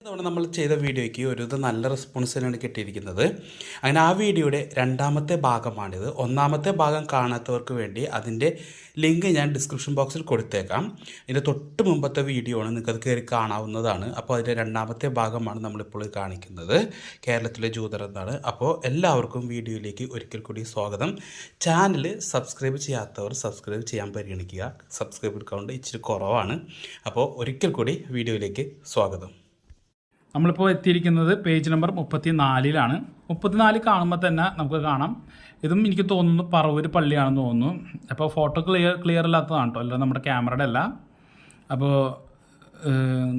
തവണ നമ്മൾ ചെയ്ത വീഡിയോയ്ക്ക് ഒരു നല്ല റെസ്പോൺസ് തന്നെയാണ് കിട്ടിയിരിക്കുന്നത്. അങ്ങനെ ആ വീഡിയോയുടെ രണ്ടാമത്തെ ഭാഗമാണിത്. ഒന്നാമത്തെ ഭാഗം കാണാത്തവർക്ക് വേണ്ടി അതിൻ്റെ ലിങ്ക് ഞാൻ ഡിസ്ക്രിപ്ഷൻ ബോക്സിൽ കൊടുത്തേക്കാം. ഇതിൻ്റെ തൊട്ട് മുമ്പത്തെ വീഡിയോ ആണ്, നിങ്ങൾക്കത് കയറി കാണാവുന്നതാണ്. അപ്പോൾ അതിൻ്റെ രണ്ടാമത്തെ ഭാഗമാണ് നമ്മളിപ്പോൾ കാണിക്കുന്നത്, കേരളത്തിലെ ജൂതർ എന്നാണ്. അപ്പോൾ എല്ലാവർക്കും വീഡിയോയിലേക്ക് ഒരിക്കൽ കൂടി സ്വാഗതം. ചാനൽ സബ്സ്ക്രൈബ് ചെയ്യാത്തവർ സബ്സ്ക്രൈബ് ചെയ്യാൻ പരിഗണിക്കുക. സബ്സ്ക്രൈബർ കൗണ്ട് ഇച്ചിരി കുറവാണ്. അപ്പോൾ ഒരിക്കൽ കൂടി വീഡിയോയിലേക്ക് സ്വാഗതം. നമ്മളിപ്പോൾ എത്തിയിരിക്കുന്നത് പേജ് നമ്പർ 34 34 കാണുമ്പോൾ തന്നെ നമുക്ക് കാണാം, ഇതും എനിക്ക് തോന്നുന്നു പറവൂർ പള്ളിയാണെന്ന് തോന്നുന്നു. അപ്പോൾ ഫോട്ടോ ക്ലിയർ ഇല്ലാത്തതാണ് കേട്ടോ, അല്ല നമ്മുടെ ക്യാമറയുടെ അല്ല. അപ്പോൾ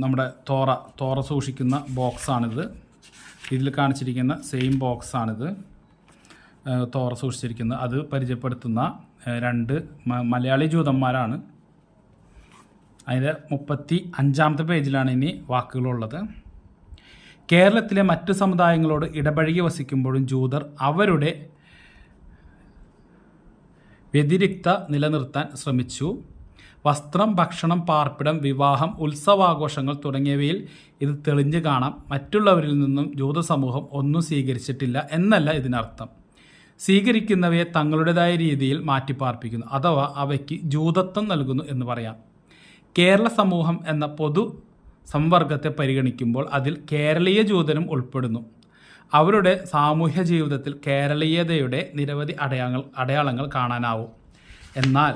നമ്മുടെ തോറ സൂക്ഷിക്കുന്ന ബോക്സാണിത്. ഇതിൽ കാണിച്ചിരിക്കുന്ന സെയിം ബോക്സാണിത്, തോറ സൂക്ഷിച്ചിരിക്കുന്നത്. അത് പരിചയപ്പെടുത്തുന്ന രണ്ട് മലയാളി ജൂതന്മാരാണ്. അതിൻ്റെ 35-ാമത്തെ പേജിലാണ് ഇനി വാക്കുകളുള്ളത്. കേരളത്തിലെ മറ്റു സമുദായങ്ങളോട് ഇടപഴകി വസിക്കുമ്പോഴും ജൂതർ അവരുടെ വ്യതിരിക്തത നിലനിർത്താൻ ശ്രമിച്ചു. വസ്ത്രം, ഭക്ഷണം, പാർപ്പിടം, വിവാഹം, ഉത്സവാഘോഷങ്ങൾ തുടങ്ങിയവയിൽ ഇത് തെളിഞ്ഞു കാണാം. മറ്റുള്ളവരിൽ നിന്നും ജൂത സമൂഹം ഒന്നും സ്വീകരിച്ചിട്ടില്ല എന്നല്ല ഇതിനർത്ഥം. സ്വീകരിക്കുന്നവയെ തങ്ങളുടേതായ രീതിയിൽ മാറ്റിപ്പാർപ്പിക്കുന്നു, അഥവാ അവയ്ക്ക് ജൂതത്വം നൽകുന്നു എന്ന് പറയാം. കേരള സമൂഹം എന്ന പൊതു സംവർഗത്തെ പരിഗണിക്കുമ്പോൾ അതിൽ കേരളീയ ജൂതനും ഉൾപ്പെടുന്നു. അവരുടെ സാമൂഹ്യ ജീവിതത്തിൽ കേരളീയതയുടെ നിരവധി അടയാളങ്ങൾ കാണാനാവും. എന്നാൽ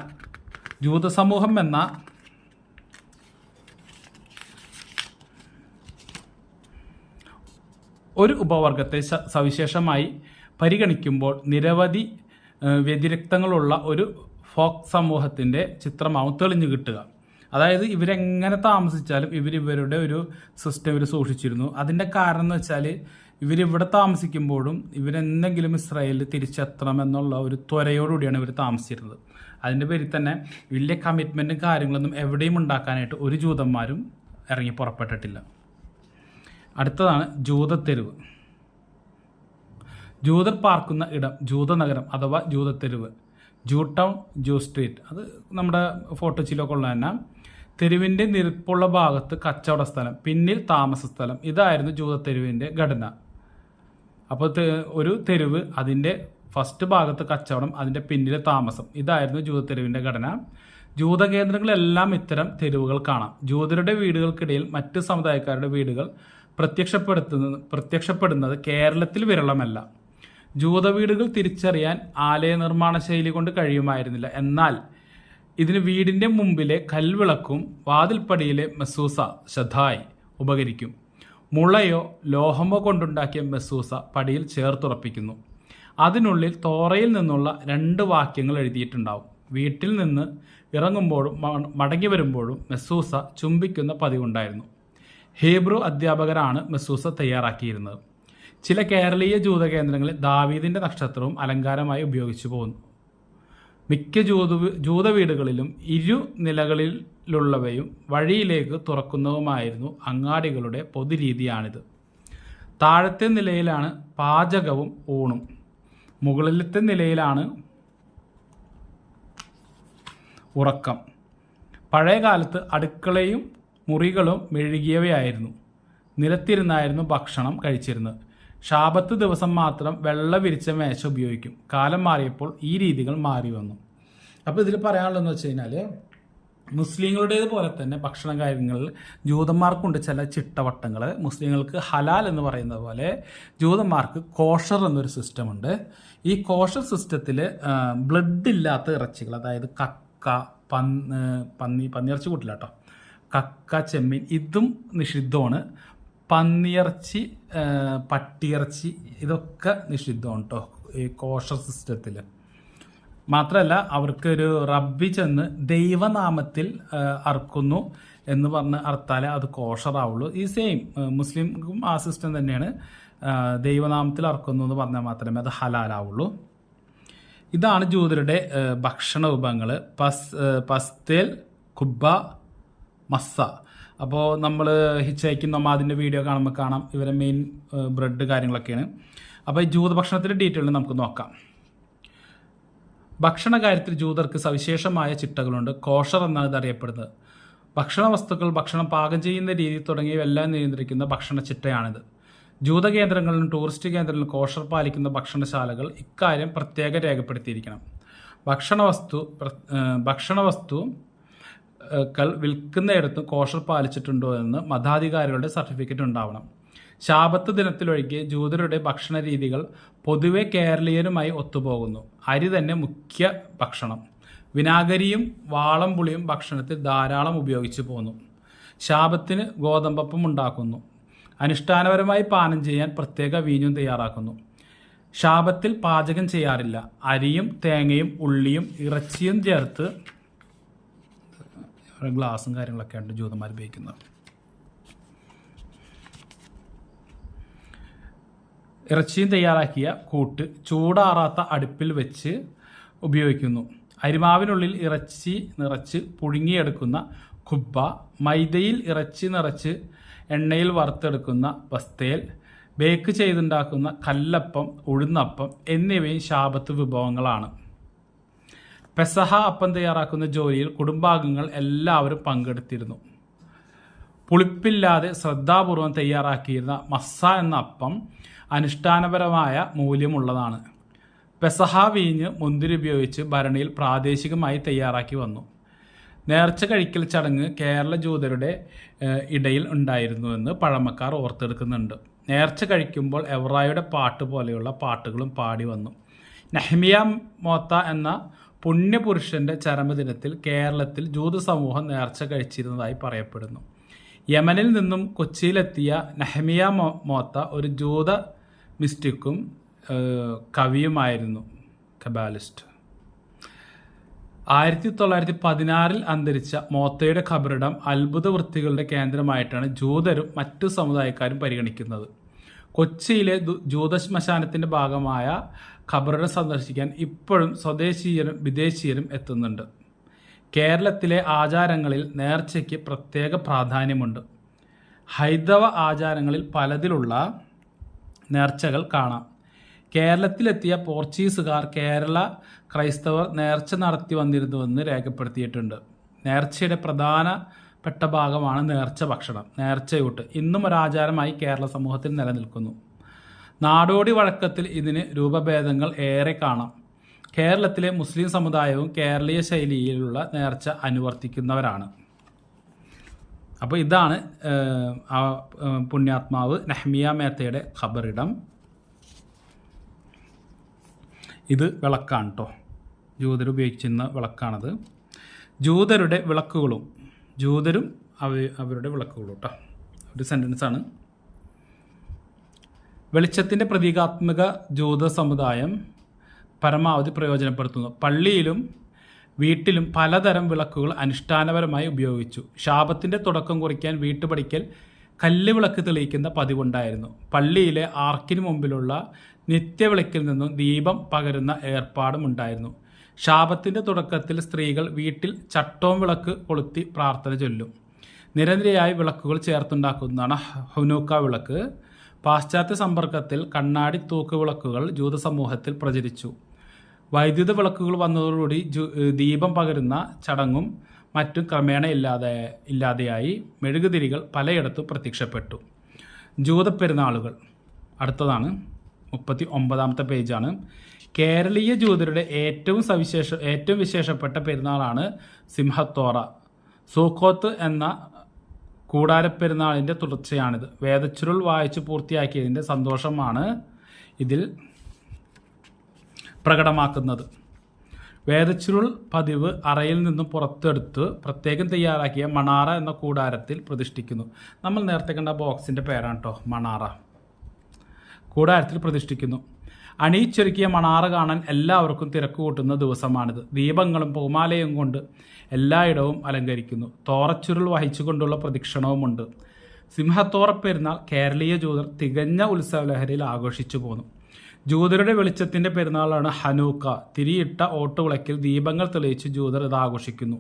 ജൂതസമൂഹം എന്ന ഒരു ഉപവർഗത്തെ സവിശേഷമായി പരിഗണിക്കുമ്പോൾ നിരവധി വ്യതിരിക്തങ്ങളുള്ള ഒരു ഫോക്ക് സമൂഹത്തിൻ്റെ ചിത്രമാവും തെളിഞ്ഞു കിട്ടുക. അതായത് ഇവരെങ്ങനെ താമസിച്ചാലും ഇവരുടെ ഒരു സിസ്റ്റം ഇവർ സൂക്ഷിച്ചിരുന്നു. അതിൻ്റെ കാരണം എന്ന് വെച്ചാൽ ഇവരിവിടെ താമസിക്കുമ്പോഴും ഇവരെന്തെങ്കിലും ഇസ്രായേലിൽ തിരിച്ചെത്തണമെന്നുള്ള ഒരു ത്വരയോടുകൂടിയാണ് ഇവർ താമസിച്ചിരുന്നത്. അതിൻ്റെ പേരിൽ തന്നെ വലിയ കമ്മിറ്റ്മെൻറ്റും കാര്യങ്ങളൊന്നും എവിടെയും ഉണ്ടാക്കാനായിട്ട് ഒരു ജൂതന്മാരും ഇറങ്ങി പുറപ്പെട്ടിട്ടില്ല. അടുത്തതാണ് ജൂതത്തെരുവ്. ജൂതർ പാർക്കുന്ന ഇടം ജൂതനഗരം അഥവാ ജൂതത്തെരുവ്, ജൂ ടൗൺ, ജൂ സ്ട്രീറ്റ്. അത് നമ്മുടെ ഫോട്ടോച്ചിലൊക്കെ ഉള്ള തന്നെ. തെരുവിൻ്റെ നിരപ്പുള്ള ഭാഗത്ത് കച്ചവട സ്ഥലം, പിന്നിൽ താമസ സ്ഥലം. ഇതായിരുന്നു ജൂതത്തെരുവിൻ്റെ ഘടന. അപ്പോൾ ഒരു തെരുവ്, അതിൻ്റെ ഫസ്റ്റ് ഭാഗത്ത് കച്ചവടം, അതിൻ്റെ പിന്നിൽ താമസം. ഇതായിരുന്നു ജൂതത്തെരുവിൻ്റെ ഘടന. ജൂതകേന്ദ്രങ്ങളെല്ലാം ഇത്തരം തെരുവുകൾ കാണാം. ജൂതരുടെ വീടുകൾക്കിടയിൽ മറ്റ് സമുദായക്കാരുടെ വീടുകൾ പ്രത്യക്ഷപ്പെടുന്നത് കേരളത്തിൽ വിരളമല്ല. ജൂത വീടുകൾ തിരിച്ചറിയാൻ ആലയ നിർമ്മാണ ശൈലി കൊണ്ട് കഴിയുമായിരുന്നില്ല. എന്നാൽ ഇതിന് വീടിൻ്റെ മുമ്പിലെ കൽവിളക്കും വാതിൽപ്പടിയിലെ മെസൂസ ഷദായ് ഉപകരിക്കും. മുളയോ ലോഹമോ കൊണ്ടുണ്ടാക്കിയ മെസൂസ പടിയിൽ ചേർത്തുറപ്പിക്കുന്നു. അതിനുള്ളിൽ തോറയിൽ നിന്നുള്ള 2 വാക്യങ്ങൾ എഴുതിയിട്ടുണ്ടാവും. വീട്ടിൽ നിന്ന് ഇറങ്ങുമ്പോഴും മടങ്ങി വരുമ്പോഴും മെസൂസ ചുംബിക്കുന്ന പതിവുണ്ടായിരുന്നു. ഹീബ്രു അധ്യാപകരാണ് മെസൂസ തയ്യാറാക്കിയിരുന്നത്. ചില കേരളീയ ജൂതകേന്ദ്രങ്ങളിൽ ദാവീദിൻ്റെ നക്ഷത്രവും അലങ്കാരമായി ഉപയോഗിച്ചു പോകുന്നു. മിക്ക ജൂത വീടുകളിലും 2 നിലകളിലുള്ളവയും വഴിയിലേക്ക് തുറക്കുന്നതുമായിരുന്നു അങ്ങാടികളുടെ പൊതുരീതിയാണിത്. താഴത്തെ നിലയിലാണ് പാചകവും ഊണും, മുകളിലത്തെ നിലയിലാണ് ഉറക്കം. പഴയ കാലത്ത് അടുക്കളയും മുറികളും മെഴുകിയവയായിരുന്നു. നിലത്തിരുന്നായിരുന്നു ഭക്ഷണം കഴിച്ചിരുന്നത്. ശാബത്ത് ദിവസം മാത്രം വെള്ള വിരിച്ച മേശ ഉപയോഗിക്കും. കാലം മാറിയപ്പോൾ ഈ രീതികൾ മാറി വന്നു. അപ്പോൾ ഇതിൽ പറയാനുള്ളതെന്ന് വെച്ച് കഴിഞ്ഞാൽ, മുസ്ലിങ്ങളുടേത് പോലെ തന്നെ ഭക്ഷണ കാര്യങ്ങളിൽ ജൂതന്മാർക്കുണ്ട് ചില ചിട്ടവട്ടങ്ങൾ. മുസ്ലിങ്ങൾക്ക് ഹലാൽ എന്ന് പറയുന്നത് പോലെ ജൂതന്മാർക്ക് കോഷർ എന്നൊരു സിസ്റ്റമുണ്ട്. ഈ കോഷർ സിസ്റ്റത്തിൽ ബ്ലഡ് ഇല്ലാത്ത ഇറച്ചികൾ, അതായത് കക്ക, പന്നിയിറച്ചി കൂട്ടില്ല കേട്ടോ, കക്ക, ചെമ്മീൻ, ഇതും നിഷിദ്ധമാണ്. പന്നിയിറച്ചി, പട്ടിയിറച്ചി, ഇതൊക്കെ നിഷിദ്ധമാണ് കേട്ടോ ഈ കോഷർ സിസ്റ്റത്തിൽ. മാത്രമല്ല അവർക്കൊരു റബ്ബി ചെന്ന് ദൈവനാമത്തിൽ അറുക്കുന്നു എന്ന് പറഞ്ഞ് അറുത്താലേ അത് കോഷറാവുള്ളൂ. ഈ സെയിം മുസ്ലിംക്കും ആ സിസ്റ്റം തന്നെയാണ്. ദൈവനാമത്തിൽ അറുക്കുന്നു എന്ന് പറഞ്ഞാൽ മാത്രമേ അത് ഹലാലാവുള്ളൂ. ഇതാണ് ജൂതരുടെ ഭക്ഷണ വിഭവങ്ങൾ. പസ്തേൽ, കുബ്ബ, മസ്സ. അപ്പോൾ നമ്മൾ ഹിച്ചൈക്കും നൊമാദിൻ്റെ വീഡിയോ കാണുമ്പോൾ കാണാം ഇവരെ മെയിൻ ബ്രെഡ് കാര്യങ്ങളൊക്കെയാണ്. അപ്പോൾ ഈ ജൂതഭക്ഷണത്തിൻ്റെ ഡീറ്റെയിൽ നമുക്ക് നോക്കാം. ഭക്ഷണ കാര്യത്തിൽ ജൂതർക്ക് സവിശേഷമായ ചിട്ടകളുണ്ട്. കോഷർ എന്നാണ് ഇത് അറിയപ്പെടുന്നത്. ഭക്ഷണ വസ്തുക്കൾ, ഭക്ഷണം പാകം ചെയ്യുന്ന രീതി തുടങ്ങിയവയെല്ലാം നിയന്ത്രിക്കുന്ന ഭക്ഷണ ചിട്ടയാണിത്. ജൂത കേന്ദ്രങ്ങളിലും ടൂറിസ്റ്റ് കേന്ദ്രങ്ങളിലും കോഷർ പാലിക്കുന്ന ഭക്ഷണശാലകൾ ഇക്കാര്യം പ്രത്യേകം രേഖപ്പെടുത്തിയിരിക്കണം. ഭക്ഷണവസ്തുക്കൾ വിൽക്കുന്നിടത്തും കോഷർ പാലിച്ചിട്ടുണ്ടോ എന്ന് മതാധികാരികളുടെ സർട്ടിഫിക്കറ്റ് ഉണ്ടാവണം. ശാബത്ത് ദിനത്തിലൊഴികെ ജൂതരുടെ ഭക്ഷണ രീതികൾ പൊതുവെ കേരളീയരുമായി ഒത്തുപോകുന്നു. അരി തന്നെ മുഖ്യ ഭക്ഷണം. വിനാഗിരിയും വാളംപുളിയും ഭക്ഷണത്തിൽ ധാരാളം ഉപയോഗിച്ചു പോന്നു. ശാബത്തിന് ഗോതമ്പപ്പം ഉണ്ടാക്കുന്നു. അനുഷ്ഠാനപരമായി പാനം ചെയ്യാൻ പ്രത്യേക വീഞ്ഞും തയ്യാറാക്കുന്നു. ശാബത്തിൽ പാചകം ചെയ്യാറില്ല. അരിയും തേങ്ങയും ഉള്ളിയും ഇറച്ചിയും ചേർത്ത് ഗ്ലാസും കാര്യങ്ങളൊക്കെയാണ് ജൂതന്മാർ ഉപയോഗിക്കുന്നത്. ഇറച്ചിയും തയ്യാറാക്കിയ കൂട്ട് ചൂടാറാത്ത അടുപ്പിൽ വെച്ച് ഉപയോഗിക്കുന്നു. അരിമാവിനുള്ളിൽ ഇറച്ചി നിറച്ച് പുഴുങ്ങിയെടുക്കുന്ന ഖുബ്ബ, മൈദയിൽ ഇറച്ചി നിറച്ച് എണ്ണയിൽ വറുത്തെടുക്കുന്ന ബസ്തേൽ, ബേക്ക് ചെയ്തുണ്ടാക്കുന്ന കല്ലപ്പം, ഉഴുന്നപ്പം എന്നിവയും ശാബത്ത് വിഭവങ്ങളാണ്. പെസഹ അപ്പം തയ്യാറാക്കുന്ന ജോലിയിൽ കുടുംബാംഗങ്ങൾ എല്ലാവരും പങ്കെടുത്തിരുന്നു. പുളിപ്പില്ലാതെ ശ്രദ്ധാപൂർവം തയ്യാറാക്കിയിരുന്ന മസ്സ എന്ന അപ്പം അനുഷ്ഠാനപരമായ മൂല്യമുള്ളതാണ്. പെസഹ വീഞ്ഞ് മുന്തിരി ഉപയോഗിച്ച് ഭരണിയിൽ പ്രാദേശികമായി തയ്യാറാക്കി വന്നു. നേർച്ച കഴിക്കൽ ചടങ്ങ് കേരള ജൂതരുടെ ഇടയിൽ ഉണ്ടായിരുന്നുവെന്ന് പഴമക്കാർ ഓർത്തെടുക്കുന്നുണ്ട്. നേർച്ച കഴിക്കുമ്പോൾ എവറായുടെ പാട്ട് പോലെയുള്ള പാട്ടുകളും പാടി വന്നു. നെഹ്മിയ മോത്ത എന്ന പുണ്യപുരുഷന്റെ ചരമദിനത്തിൽ കേരളത്തിൽ ജൂത സമൂഹം നേർച്ച കഴിച്ചിരുന്നതായി പറയപ്പെടുന്നു. യമനിൽ നിന്നും കൊച്ചിയിലെത്തിയ നെഹ്മിയ മോത്ത ഒരു ജൂത മിസ്റ്റിക്കും കവിയുമായിരുന്നു, കബാലിസ്റ്റ്. 1916 അന്തരിച്ച മോത്തയുടെ ഖബറിടം അത്ഭുത വൃത്തികളുടെ കേന്ദ്രമായിട്ടാണ് ജൂതരും മറ്റു സമുദായക്കാരും പരിഗണിക്കുന്നത്. കൊച്ചിയിലെ ജൂത ശ്മശാനത്തിൻ്റെ ഭാഗമായ ഖബറിടം സന്ദർശിക്കാൻ ഇപ്പോഴും സ്വദേശീയരും വിദേശീയരും എത്തുന്നുണ്ട്. കേരളത്തിലെ ആചാരങ്ങളിൽ നേർച്ചയ്ക്ക് പ്രത്യേക പ്രാധാന്യമുണ്ട്. ഹൈന്ദവ ആചാരങ്ങളിൽ പലതിലുള്ള നേർച്ചകൾ കാണാം. കേരളത്തിലെത്തിയ പോർച്ചുഗീസുകാർ കേരള ക്രൈസ്തവർ നേർച്ച നടത്തി വന്നിരുന്നുവെന്ന് രേഖപ്പെടുത്തിയിട്ടുണ്ട്. നേർച്ചയുടെ പ്രധാനപ്പെട്ട ഭാഗമാണ് നേർച്ച ഭക്ഷണം, നേർച്ചയൂട്ട്. ഇന്നും ഒരാചാരമായി കേരള സമൂഹത്തിൽ നിലനിൽക്കുന്നു. നാടോടി വഴക്കത്തിൽ ഇതിന് രൂപഭേദങ്ങൾ ഏറെ കാണാം. കേരളത്തിലെ മുസ്ലിം സമുദായവും കേരളീയ ശൈലിയിലുള്ള നേർച്ച അനുവർത്തിക്കുന്നവരാണ്. അപ്പോൾ ഇതാണ് പുണ്യാത്മാവ് നെഹ്മിയ മേത്തയുടെ ഖബറിടം. ഇത് വിളക്കാണ് കേട്ടോ, ജൂതർ ഉപയോഗിച്ചിരുന്ന വിളക്കാണത്. ജൂതരുടെ വിളക്കുകളും ജൂതരും അവരുടെ വിളക്കുകളും കേട്ടോ, ഒരു സെൻറ്റൻസാണ്. വെളിച്ചത്തിൻ്റെ പ്രതീകാത്മക ജൂത സമുദായം പരമാവധി പ്രയോജനപ്പെടുത്തുന്നു. പള്ളിയിലും വീട്ടിലും പലതരം വിളക്കുകൾ അനുഷ്ഠാനപരമായി ഉപയോഗിച്ചു. ശാബത്തിൻ്റെ തുടക്കം കുറിക്കാൻ വീട്ടുപടിക്കൽ കല്ല് വിളക്ക് തെളിയിക്കുന്ന പതിവുണ്ടായിരുന്നു. പള്ളിയിലെ ആർക്കിന് മുമ്പിലുള്ള നിത്യവിളക്കിൽ നിന്നും ദീപം പകരുന്ന ഏർപ്പാടും ഉണ്ടായിരുന്നു. ശാബത്തിൻ്റെ തുടക്കത്തിൽ സ്ത്രീകൾ വീട്ടിൽ ചട്ടോം വിളക്ക് കൊളുത്തി പ്രാർത്ഥന ചൊല്ലും. നിരനിരയായി വിളക്കുകൾ ചേർത്തുണ്ടാക്കുന്നതാണ് ഹുനൂക്ക വിളക്ക്. പാശ്ചാത്യ സമ്പർക്കത്തിൽ കണ്ണാടി തൂക്കുവിളക്കുകൾ ജൂത സമൂഹത്തിൽ പ്രചരിച്ചു. വൈദ്യുത വിളക്കുകൾ വന്നതോടുകൂടി ദീപം പകരുന്ന ചടങ്ങും മറ്റും ക്രമേണ ഇല്ലാതെയായി. മെഴുകുതിരികൾ പലയിടത്തും പ്രത്യക്ഷപ്പെട്ടു. ജൂത പെരുന്നാളുകൾ അടുത്തതാണ്, 39ാമത്തെ പേജാണ്. കേരളീയ ജൂതരുടെ ഏറ്റവും വിശേഷപ്പെട്ട പെരുന്നാളാണ് സിംഹത്തോറ. സൂക്കോത്ത് എന്ന കൂടാരപ്പെരുന്നാളിൻ്റെ തുടർച്ചയാണിത്. വേദച്ചുരുൾ വായിച്ച് പൂർത്തിയാക്കിയതിൻ്റെ സന്തോഷമാണ് ഇതിൽ പ്രകടമാക്കുന്നത്. വേദച്ചുരുൾ പതിവ് അറയിൽ നിന്നും പുറത്തെടുത്ത് പ്രത്യേകം തയ്യാറാക്കിയ മണാറ എന്ന കൂടാരത്തിൽ പ്രതിഷ്ഠിക്കുന്നു. നമ്മൾ നേരത്തെ കണ്ട ബോക്സിൻ്റെ പേരാണ് കേട്ടോ, മണാറ. കൂടാരത്തിൽ പ്രതിഷ്ഠിക്കുന്നു. അണിയിച്ചൊരുക്കിയ മണാറ കാണാൻ എല്ലാവർക്കും തിരക്ക് കൂട്ടുന്ന ദിവസമാണിത്. ദീപങ്ങളും പൂമാലയും കൊണ്ട് എല്ലായിടവും അലങ്കരിക്കുന്നു. തോറച്ചുരുൾ വഹിച്ചുകൊണ്ടുള്ള പ്രദക്ഷിണവുമുണ്ട്. സിംഹത്തോറ പെരുന്നാൾ കേരളീയ ജൂതർ തികഞ്ഞ ഉത്സവലഹരിയിൽ ആഘോഷിച്ചു പോന്നു. ജൂതരുടെ വെളിച്ചത്തിൻ്റെ പെരുന്നാളാണ് ഹനൂക്ക. തിരിയിട്ട ഓട്ടുവിളക്കിൽ ദീപങ്ങൾ തെളിയിച്ച് ജൂതർ ഇത് ആഘോഷിക്കുന്നു.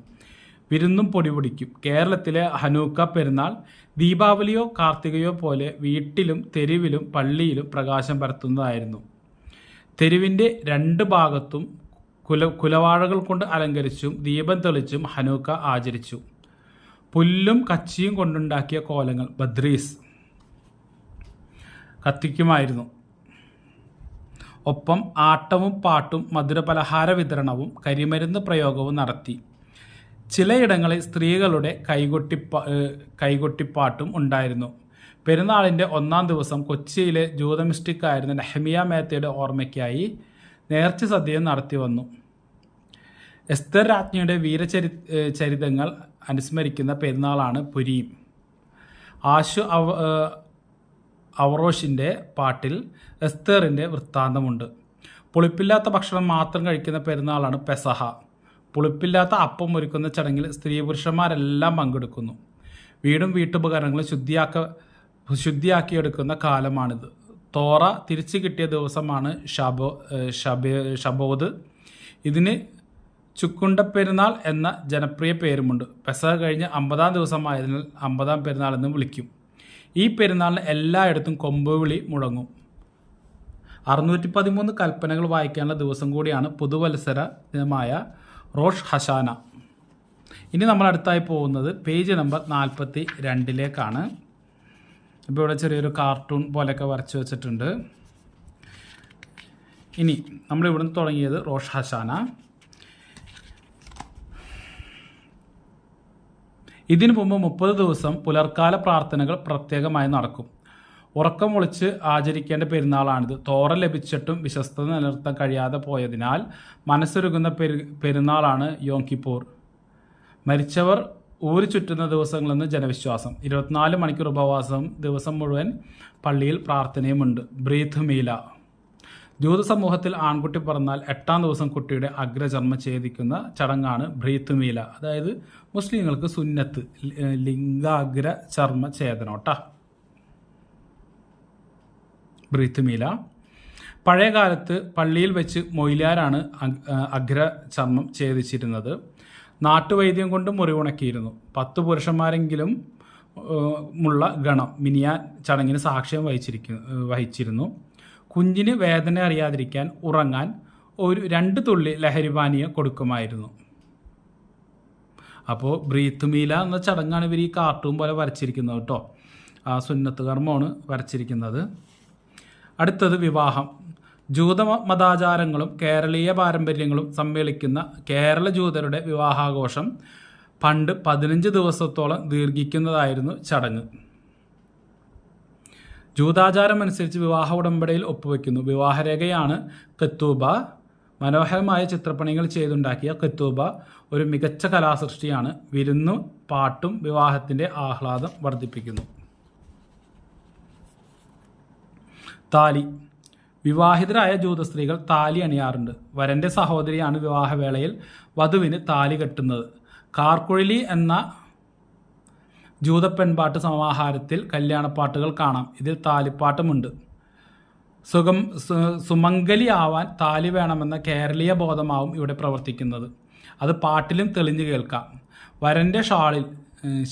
വിരുന്നും പൊടിപിടിക്കും. കേരളത്തിലെ ഹനൂക്ക പെരുന്നാൾ ദീപാവലിയോ കാർത്തികയോ പോലെ വീട്ടിലും തെരുവിലും പള്ളിയിലും പ്രകാശം പരത്തുന്നതായിരുന്നു. തെരുവിൻ്റെ രണ്ട് ഭാഗത്തും കുലവാഴകൾ കൊണ്ട് അലങ്കരിച്ചും ദീപം തെളിച്ചും ഹനൂക്ക ആചരിച്ചു. പുല്ലും കച്ചിയും കൊണ്ടുണ്ടാക്കിയ കോലങ്ങൾ ബദ്രീസ് കത്തിക്കുമായിരുന്നു. ഒപ്പം ആട്ടവും പാട്ടും മധുരപലഹാര വിതരണവും കരിമരുന്ന് പ്രയോഗവും നടത്തി. ചിലയിടങ്ങളിൽ സ്ത്രീകളുടെ കൈകൊട്ടിപ്പാട്ടും ഉണ്ടായിരുന്നു. പെരുന്നാളിൻ്റെ 1-ാം ദിവസം കൊച്ചിയിലെ ജൂതമിസ്റ്റിക്കായിരുന്ന നെഹമിയ മേത്തയുടെ ഓർമ്മയ്ക്കായി നേർച്ച സദ്യയും നടത്തി വന്നു. എസ്തർ രാജ്ഞിയുടെ ചരിതങ്ങൾ അനുസ്മരിക്കുന്ന പെരുന്നാളാണ് പുരീം. ആശു അവറോഷിൻ്റെ പാട്ടിൽ എസ്തറിൻ്റെ വൃത്താന്തമുണ്ട്. പുളിപ്പില്ലാത്ത ഭക്ഷണം മാത്രം കഴിക്കുന്ന പെരുന്നാളാണ് പെസഹ. പുളിപ്പില്ലാത്ത അപ്പം ഒരുക്കുന്ന ചടങ്ങിൽ സ്ത്രീ പുരുഷന്മാരെല്ലാം പങ്കെടുക്കുന്നു. വീടും വീട്ടുപകരണങ്ങളും ശുദ്ധിയാക്കിയെടുക്കുന്ന കാലമാണിത്. തോറ തിരിച്ചു കിട്ടിയ ദിവസമാണ് ഷബോദ്. ഇതിന് ചുക്കുണ്ടപ്പെരുന്നാൾ എന്ന ജനപ്രിയ പേരുമുണ്ട്. പെസഹ കഴിഞ്ഞ് 50-ാം ദിവസമായതിനാൽ 50-ാം പെരുന്നാൾ എന്ന് വിളിക്കും. ഈ പെരുന്നാളിന് എല്ലായിടത്തും കൊമ്പുവിളി മുഴങ്ങും. 613 കൽപ്പനകൾ വായിക്കാനുള്ള ദിവസം കൂടിയാണ് പുതുവത്സര ദിനമായ റോഷ് ഹഷാന. ഇനി നമ്മൾ അടുത്തായി പോകുന്നത് പേജ് നമ്പർ 42-ലേക്കാണ്. ഇപ്പോൾ ഇവിടെ ചെറിയൊരു കാർട്ടൂൺ പോലെയൊക്കെ വരച്ച് വെച്ചിട്ടുണ്ട്. ഇനി നമ്മൾ ഇവിടുന്ന് തുടങ്ങിയത് റോഷ് ഹഷാന. ഇതിനു മുമ്പ് 30 ദിവസം പുലർക്കാല പ്രാർത്ഥനകൾ പ്രത്യേകമായി നടക്കും. ഉറക്കം ഒളിച്ച് ആചരിക്കേണ്ട പെരുന്നാളാണിത്. തോറ ലഭിച്ചിട്ടും വിശ്വസ്തത നിലനിർത്താൻ കഴിയാതെ പോയതിനാൽ മനസ്സൊരുങ്ങുന്ന പെരുന്നാളാണ് യോം കിപ്പൂർ. മരിച്ചവർ ഊര് ചുറ്റുന്ന ദിവസങ്ങളെന്ന് ജനവിശ്വാസം. 24 മണിക്കൂർ ഉപവാസം, ദിവസം മുഴുവൻ പള്ളിയിൽ പ്രാർത്ഥനയുമുണ്ട്. ബ്രീത്ത് മീല. ജൂത സമൂഹത്തിൽ ആൺകുട്ടി പിറന്നാൽ 8-ാം ദിവസം കുട്ടിയുടെ അഗ്രചർമ്മം ഛേദിക്കുന്ന ചടങ്ങാണ് ബ്രീത്ത് മീല. അതായത് മുസ്ലിങ്ങൾക്ക് സുന്നത്ത് ലിംഗാഗ്ര ചർമ്മ ഛേദനോട്ടാ ബ്രീത്ത് മീല. പഴയകാലത്ത് പള്ളിയിൽ വെച്ച് മൊയ്ലാരാണ് അഗ്രചർമ്മം ഛേദിച്ചിരുന്നത്. നാട്ടുവൈദ്യം കൊണ്ട് മുറിവുണക്കിയിരുന്നു. 10 പുരുഷന്മാരെങ്കിലും ഉള്ള ഗണം മിനിയാൻ ചടങ്ങിന് സാക്ഷ്യം വഹിച്ചിരുന്നു. കുഞ്ഞിന് വേദന അറിയാതിരിക്കാൻ ഉറങ്ങാൻ 2 തുള്ളി ലഹരിപാനീയം കൊടുക്കുമായിരുന്നു. അപ്പോൾ ബ്രീത്ത് മീല എന്ന ചടങ്ങാണ് ഇവർ ഈ കാർട്ടൂൺ പോലെ വരച്ചിരിക്കുന്നത് കേട്ടോ. ആ സുന്നത്ത് കർമ്മമാണ് വരച്ചിരിക്കുന്നത്. അടുത്തത് വിവാഹം. ജൂത മതാചാരങ്ങളും കേരളീയ പാരമ്പര്യങ്ങളും സമ്മേളിക്കുന്ന കേരള ജൂതരുടെ വിവാഹാഘോഷം പണ്ട് 15 ദിവസത്തോളം ദീർഘിക്കുന്നതായിരുന്നു ചടങ്ങ്. ജൂതാചാരം അനുസരിച്ച് വിവാഹ ഉടമ്പടിയിൽ ഒപ്പുവെക്കുന്നു. വിവാഹരേഖയാണ് കത്തൂബ. മനോഹരമായ ചിത്രപ്പണികൾ ചെയ്തുണ്ടാക്കിയ കത്തൂബ ഒരു മികച്ച കലാസൃഷ്ടിയാണ്. വിരുന്നും പാട്ടും വിവാഹത്തിൻ്റെ ആഹ്ലാദം വർദ്ധിപ്പിക്കുന്നു. താലി. വിവാഹിതരായ ജൂത സ്ത്രീകൾ താലി അണിയാറുണ്ട്. വരൻ്റെ സഹോദരിയാണ് വിവാഹവേളയിൽ വധുവിന് താലി കെട്ടുന്നത്. കാർക്കുഴലി എന്ന ജൂത പെൺപാട്ട് സമാഹാരത്തിൽ കല്യാണപ്പാട്ടുകൾ കാണാം. ഇതിൽ താലിപ്പാട്ടുമുണ്ട്. സുമംഗലിയാവാൻ താലി വേണമെന്ന കേരളീയ ബോധമാവും ഇവിടെ പ്രവർത്തിക്കുന്നത്. അത് പാട്ടിലും തെളിഞ്ഞു കേൾക്കാം. വരൻ്റെ ഷാളിൽ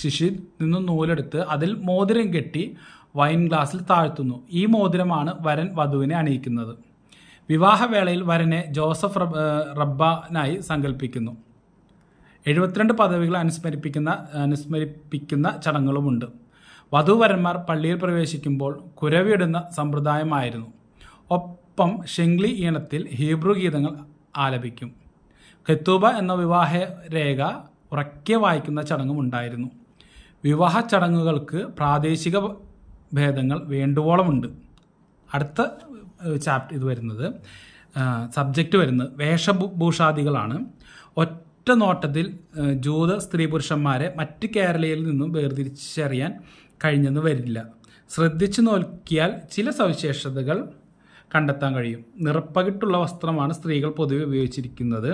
ശിശിൽ നിന്നും നൂലെടുത്ത് അതിൽ മോതിരം കെട്ടി വൈൻ ഗ്ലാസ്സിൽ താഴ്ത്തുന്നു. ഈ മോതിരമാണ് വരൻ വധുവിനെ അണിയിക്കുന്നത്. വിവാഹവേളയിൽ വരനെ ജോസഫ് റബ്ബാനായി സങ്കല്പിക്കുന്നു. 72 പദവികൾ അനുസ്മരിപ്പിക്കുന്ന ചടങ്ങുകളുമുണ്ട്. വധൂവരന്മാർ പള്ളിയിൽ പ്രവേശിക്കുമ്പോൾ കുരവിടുന്ന സമ്പ്രദായമായിരുന്നു. ഒപ്പം ഷെങ്ലി ഈണത്തിൽ ഹീബ്രു ഗീതങ്ങൾ ആലപിക്കും. ഖെത്തൂബ എന്ന വിവാഹരേഖ ഉറക്കെ വായിക്കുന്ന ചടങ്ങും ഉണ്ടായിരുന്നു. വിവാഹ ചടങ്ങുകൾക്ക് പ്രാദേശിക ഭേദങ്ങൾ വേണ്ടുവോളമുണ്ട്. അടുത്ത സബ്ജക്റ്റ് വരുന്നത് വേഷഭൂഷാദികളാണ്. ഒറ്റ നോട്ടത്തിൽ ജൂത സ്ത്രീ പുരുഷന്മാരെ മറ്റ് കേരളീയരിൽ നിന്നും വേർതിരിച്ചറിയാൻ കഴിഞ്ഞെന്ന് വരില്ല. ശ്രദ്ധിച്ചു നോക്കിയാൽ ചില സവിശേഷതകൾ കണ്ടെത്താൻ കഴിയും. നിറപ്പകിട്ടുള്ള വസ്ത്രമാണ് സ്ത്രീകൾ പൊതുവെ ഉപയോഗിച്ചിരുന്നത്.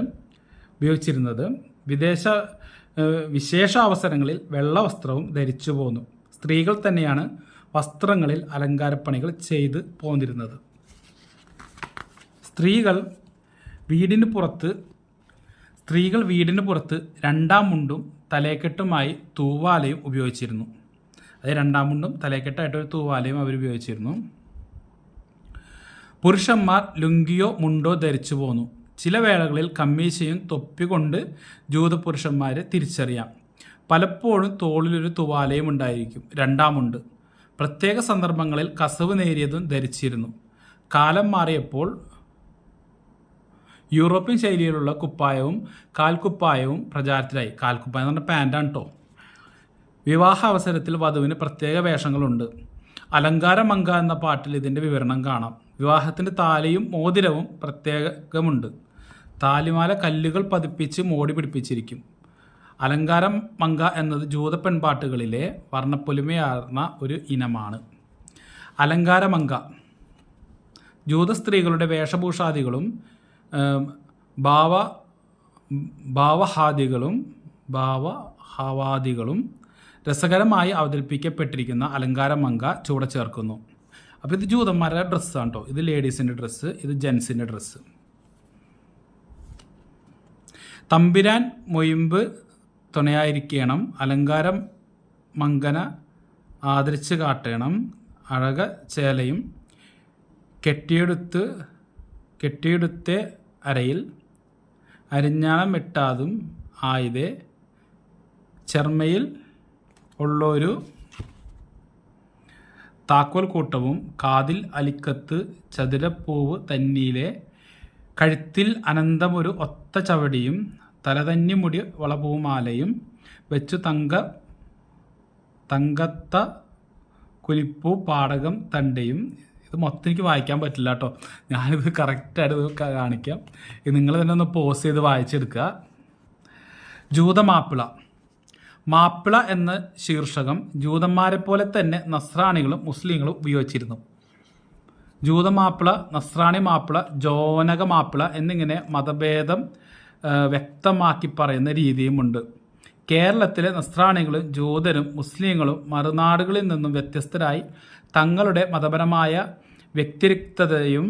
വിശേഷ അവസരങ്ങളിൽ വെള്ള വസ്ത്രവും ധരിച്ചു പോന്നു. സ്ത്രീകൾ തന്നെയാണ് വസ്ത്രങ്ങളിൽ അലങ്കാരപ്പണികൾ ചെയ്ത് പോന്നിരുന്നത്. സ്ത്രീകൾ വീടിന് പുറത്ത് 2-ാം മുണ്ടും തലേക്കെട്ടുമായി തൂവാലയും ഉപയോഗിച്ചിരുന്നു. അതായത് 2-ാം മുണ്ടും തലേക്കെട്ടായിട്ട് ഒരു തൂവാലയും അവർ ഉപയോഗിച്ചിരുന്നു. പുരുഷന്മാർ ലുങ്കിയോ മുണ്ടോ ധരിച്ചു പോന്നു. ചില വേളകളിൽ കമ്മീശയും തൊപ്പി കൊണ്ട് ജൂത പുരുഷന്മാരെ തിരിച്ചറിയാം. പലപ്പോഴും തോളിലൊരു തുവാലയും ഉണ്ടായിരിക്കും. രണ്ടാമുണ്ട്. പ്രത്യേക സന്ദർഭങ്ങളിൽ കസവ് നേരിയതും ധരിച്ചിരുന്നു. കാലം മാറിയപ്പോൾ യൂറോപ്യൻ ശൈലിയിലുള്ള കുപ്പായവും കാൽക്കുപ്പായവും പ്രചാരത്തിലായി. കാൽക്കുപ്പായം എന്ന് പറഞ്ഞാൽ പാൻ്റാണ് കേട്ടോ. വിവാഹ അവസരത്തിൽ വധുവിന് പ്രത്യേക വേഷങ്ങളുണ്ട്. അലങ്കാരമങ്ക എന്ന പാട്ടിൽ ഇതിൻ്റെ വിവരണം കാണാം. വിവാഹത്തിൻ്റെ താലിയും മോതിരവും പ്രത്യേകമുണ്ട്. താലിമാല കല്ലുകൾ പതിപ്പിച്ച് മോടി പിടിപ്പിച്ചിരിക്കും. അലങ്കാരം മങ്ക എന്നത് ജൂത പെൺപാട്ടുകളിലെ വർണ്ണപ്പൊലിമയാർന്ന ഒരു ഇനമാണ്. അലങ്കാരമങ്ക ജൂത സ്ത്രീകളുടെ വേഷഭൂഷാദികളും ഭാവഹാദികളും രസകരമായി അവതരിപ്പിക്കപ്പെട്ടിരിക്കുന്ന അലങ്കാരമങ്ക ചൂടെ ചേർക്കുന്നു. അപ്പോൾ ഇത് ജൂതന്മാരുടെ ഡ്രസ്സാണ് കേട്ടോ. ഇത് ലേഡീസിൻ്റെ ഡ്രസ്സ്, ഇത് ജെൻസിൻ്റെ ഡ്രസ്സ്. തമ്പിരാൻ മൊയിമ്പ് തുണയായിരിക്കണം. അലങ്കാരം മങ്കന ആദരിച്ച് കാട്ടണം. അഴക ചേലയും കെട്ടിയെടുത്ത അരയിൽ അരിഞ്ഞാണം ഇട്ടാതും ആയതേ ചെർമ്മയിൽ ഉള്ളൊരു താക്കോൽ കൂട്ടവും കാതിൽ അലിക്കത്ത് ചതുരപ്പൂവ് തന്നിയിലെ കഴുത്തിൽ അനന്തമൊരു ഒത്ത ചവടിയും തലതന്നി മുടി വളപൂമാലയും വെച്ചു തങ്കത്ത കുലിപ്പൂ പാടകം തണ്ടയും. ഇത് മൊത്തം എനിക്ക് വായിക്കാൻ പറ്റില്ല കേട്ടോ. ഞാനിത് കറക്റ്റായിട്ട് കാണിക്കാം. ഇത് നിങ്ങൾ തന്നെ ഒന്ന് പോസ് ചെയ്ത് വായിച്ചെടുക്കുക. ജൂതമാപ്പിള. മാപ്പിള എന്ന ശീർഷകം ജൂതന്മാരെ പോലെ തന്നെ നസ്രാണികളും മുസ്ലിങ്ങളും ഉപയോഗിച്ചിരുന്നു. ജൂതമാപ്പിള, നസ്രാണി മാപ്പിള, ജോനക മാപ്പിള എന്നിങ്ങനെ മതഭേദം വ്യക്തമാക്കി പറയുന്ന രീതിയുമുണ്ട്. കേരളത്തിലെ നസ്രാണികളും ജൂതരും മുസ്ലിങ്ങളും മറുനാടുകളിൽ നിന്നും വ്യത്യസ്തരായി തങ്ങളുടെ മതപരമായ വ്യതിരിക്തതയും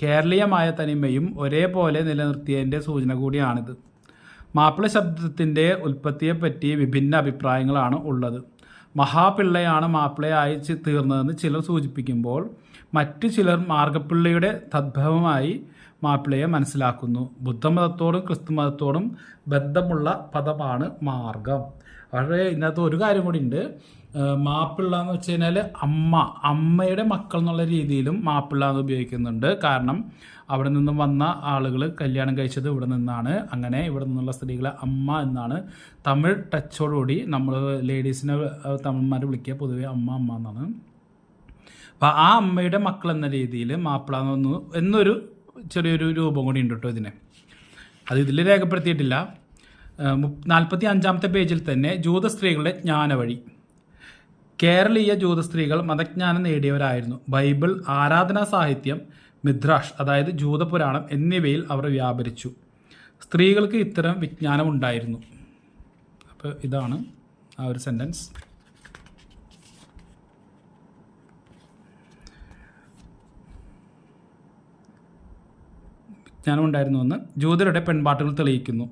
കേരളീയമായ തനിമയും ഒരേപോലെ നിലനിർത്തിയതിൻ്റെ സൂചന കൂടിയാണിത്. മാപ്പിള ശബ്ദത്തിൻ്റെ ഉൽപ്പത്തിയെപ്പറ്റി വിഭിന്ന അഭിപ്രായങ്ങളാണ് ഉള്ളത്. മഹാപിള്ളയാണ് മാപ്പിളയായി തീർന്നതെന്ന് ചിലർ സൂചിപ്പിക്കുമ്പോൾ മറ്റു ചിലർ മാർഗപ്പിള്ളയുടെ തദ്ഭവമായി മാപ്പിളയെ മനസ്സിലാക്കുന്നു. ബുദ്ധമതത്തോടും ക്രിസ്തുമതത്തോടും ബന്ധമുള്ള പദമാണ് മാർഗം. പക്ഷേ ഇതിനകത്ത് ഒരു കാര്യം കൂടി ഉണ്ട്. മാപ്പിള്ള എന്ന് വെച്ച് കഴിഞ്ഞാൽ അമ്മയുടെ മക്കൾ എന്നുള്ള രീതിയിലും മാപ്പിള്ള എന്ന് ഉപയോഗിക്കുന്നുണ്ട്. കാരണം അവിടെ നിന്നും വന്ന ആളുകൾ കല്യാണം കഴിച്ചത് ഇവിടെ നിന്നാണ്. അങ്ങനെ ഇവിടെ നിന്നുള്ള സ്ത്രീകളെ അമ്മ എന്നാണ്. തമിഴ് ടച്ചോടുകൂടി നമ്മൾ ലേഡീസിനെ തമിഴ്മാർ വിളിക്കുക പൊതുവെ അമ്മ എന്നാണ്. അപ്പോൾ ആ അമ്മയുടെ മക്കൾ എന്ന രീതിയിൽ മാപ്പിള എന്നൊരു ചെറിയൊരു രൂപം കൂടി ഉണ്ട് കേട്ടോ ഇതിന്. അത് ഇതിൽ രേഖപ്പെടുത്തിയിട്ടില്ല. 45-ാമത്തെ പേജിൽ തന്നെ ജൂത സ്ത്രീകളുടെ ജ്ഞാനവഴി. കേരളീയ ജൂത സ്ത്രീകൾ മതജ്ഞാനം നേടിയവരായിരുന്നു. ബൈബിൾ, ആരാധനാ സാഹിത്യം, മിദ്രാഷ് അതായത് ജൂതപുരാണം എന്നിവയിൽ അവർ വ്യാപരിച്ചു. സ്ത്രീകൾക്ക് ഇത്തരം വിജ്ഞാനം ഉണ്ടായിരുന്നു. അപ്പോൾ ഇതാണ് ആ ഒരു സെൻറ്റൻസ്. വിജ്ഞാനം ഉണ്ടായിരുന്നുവെന്ന് ജൂതരുടെ പെൺപാട്ടുകൾ തെളിയിക്കുന്നു.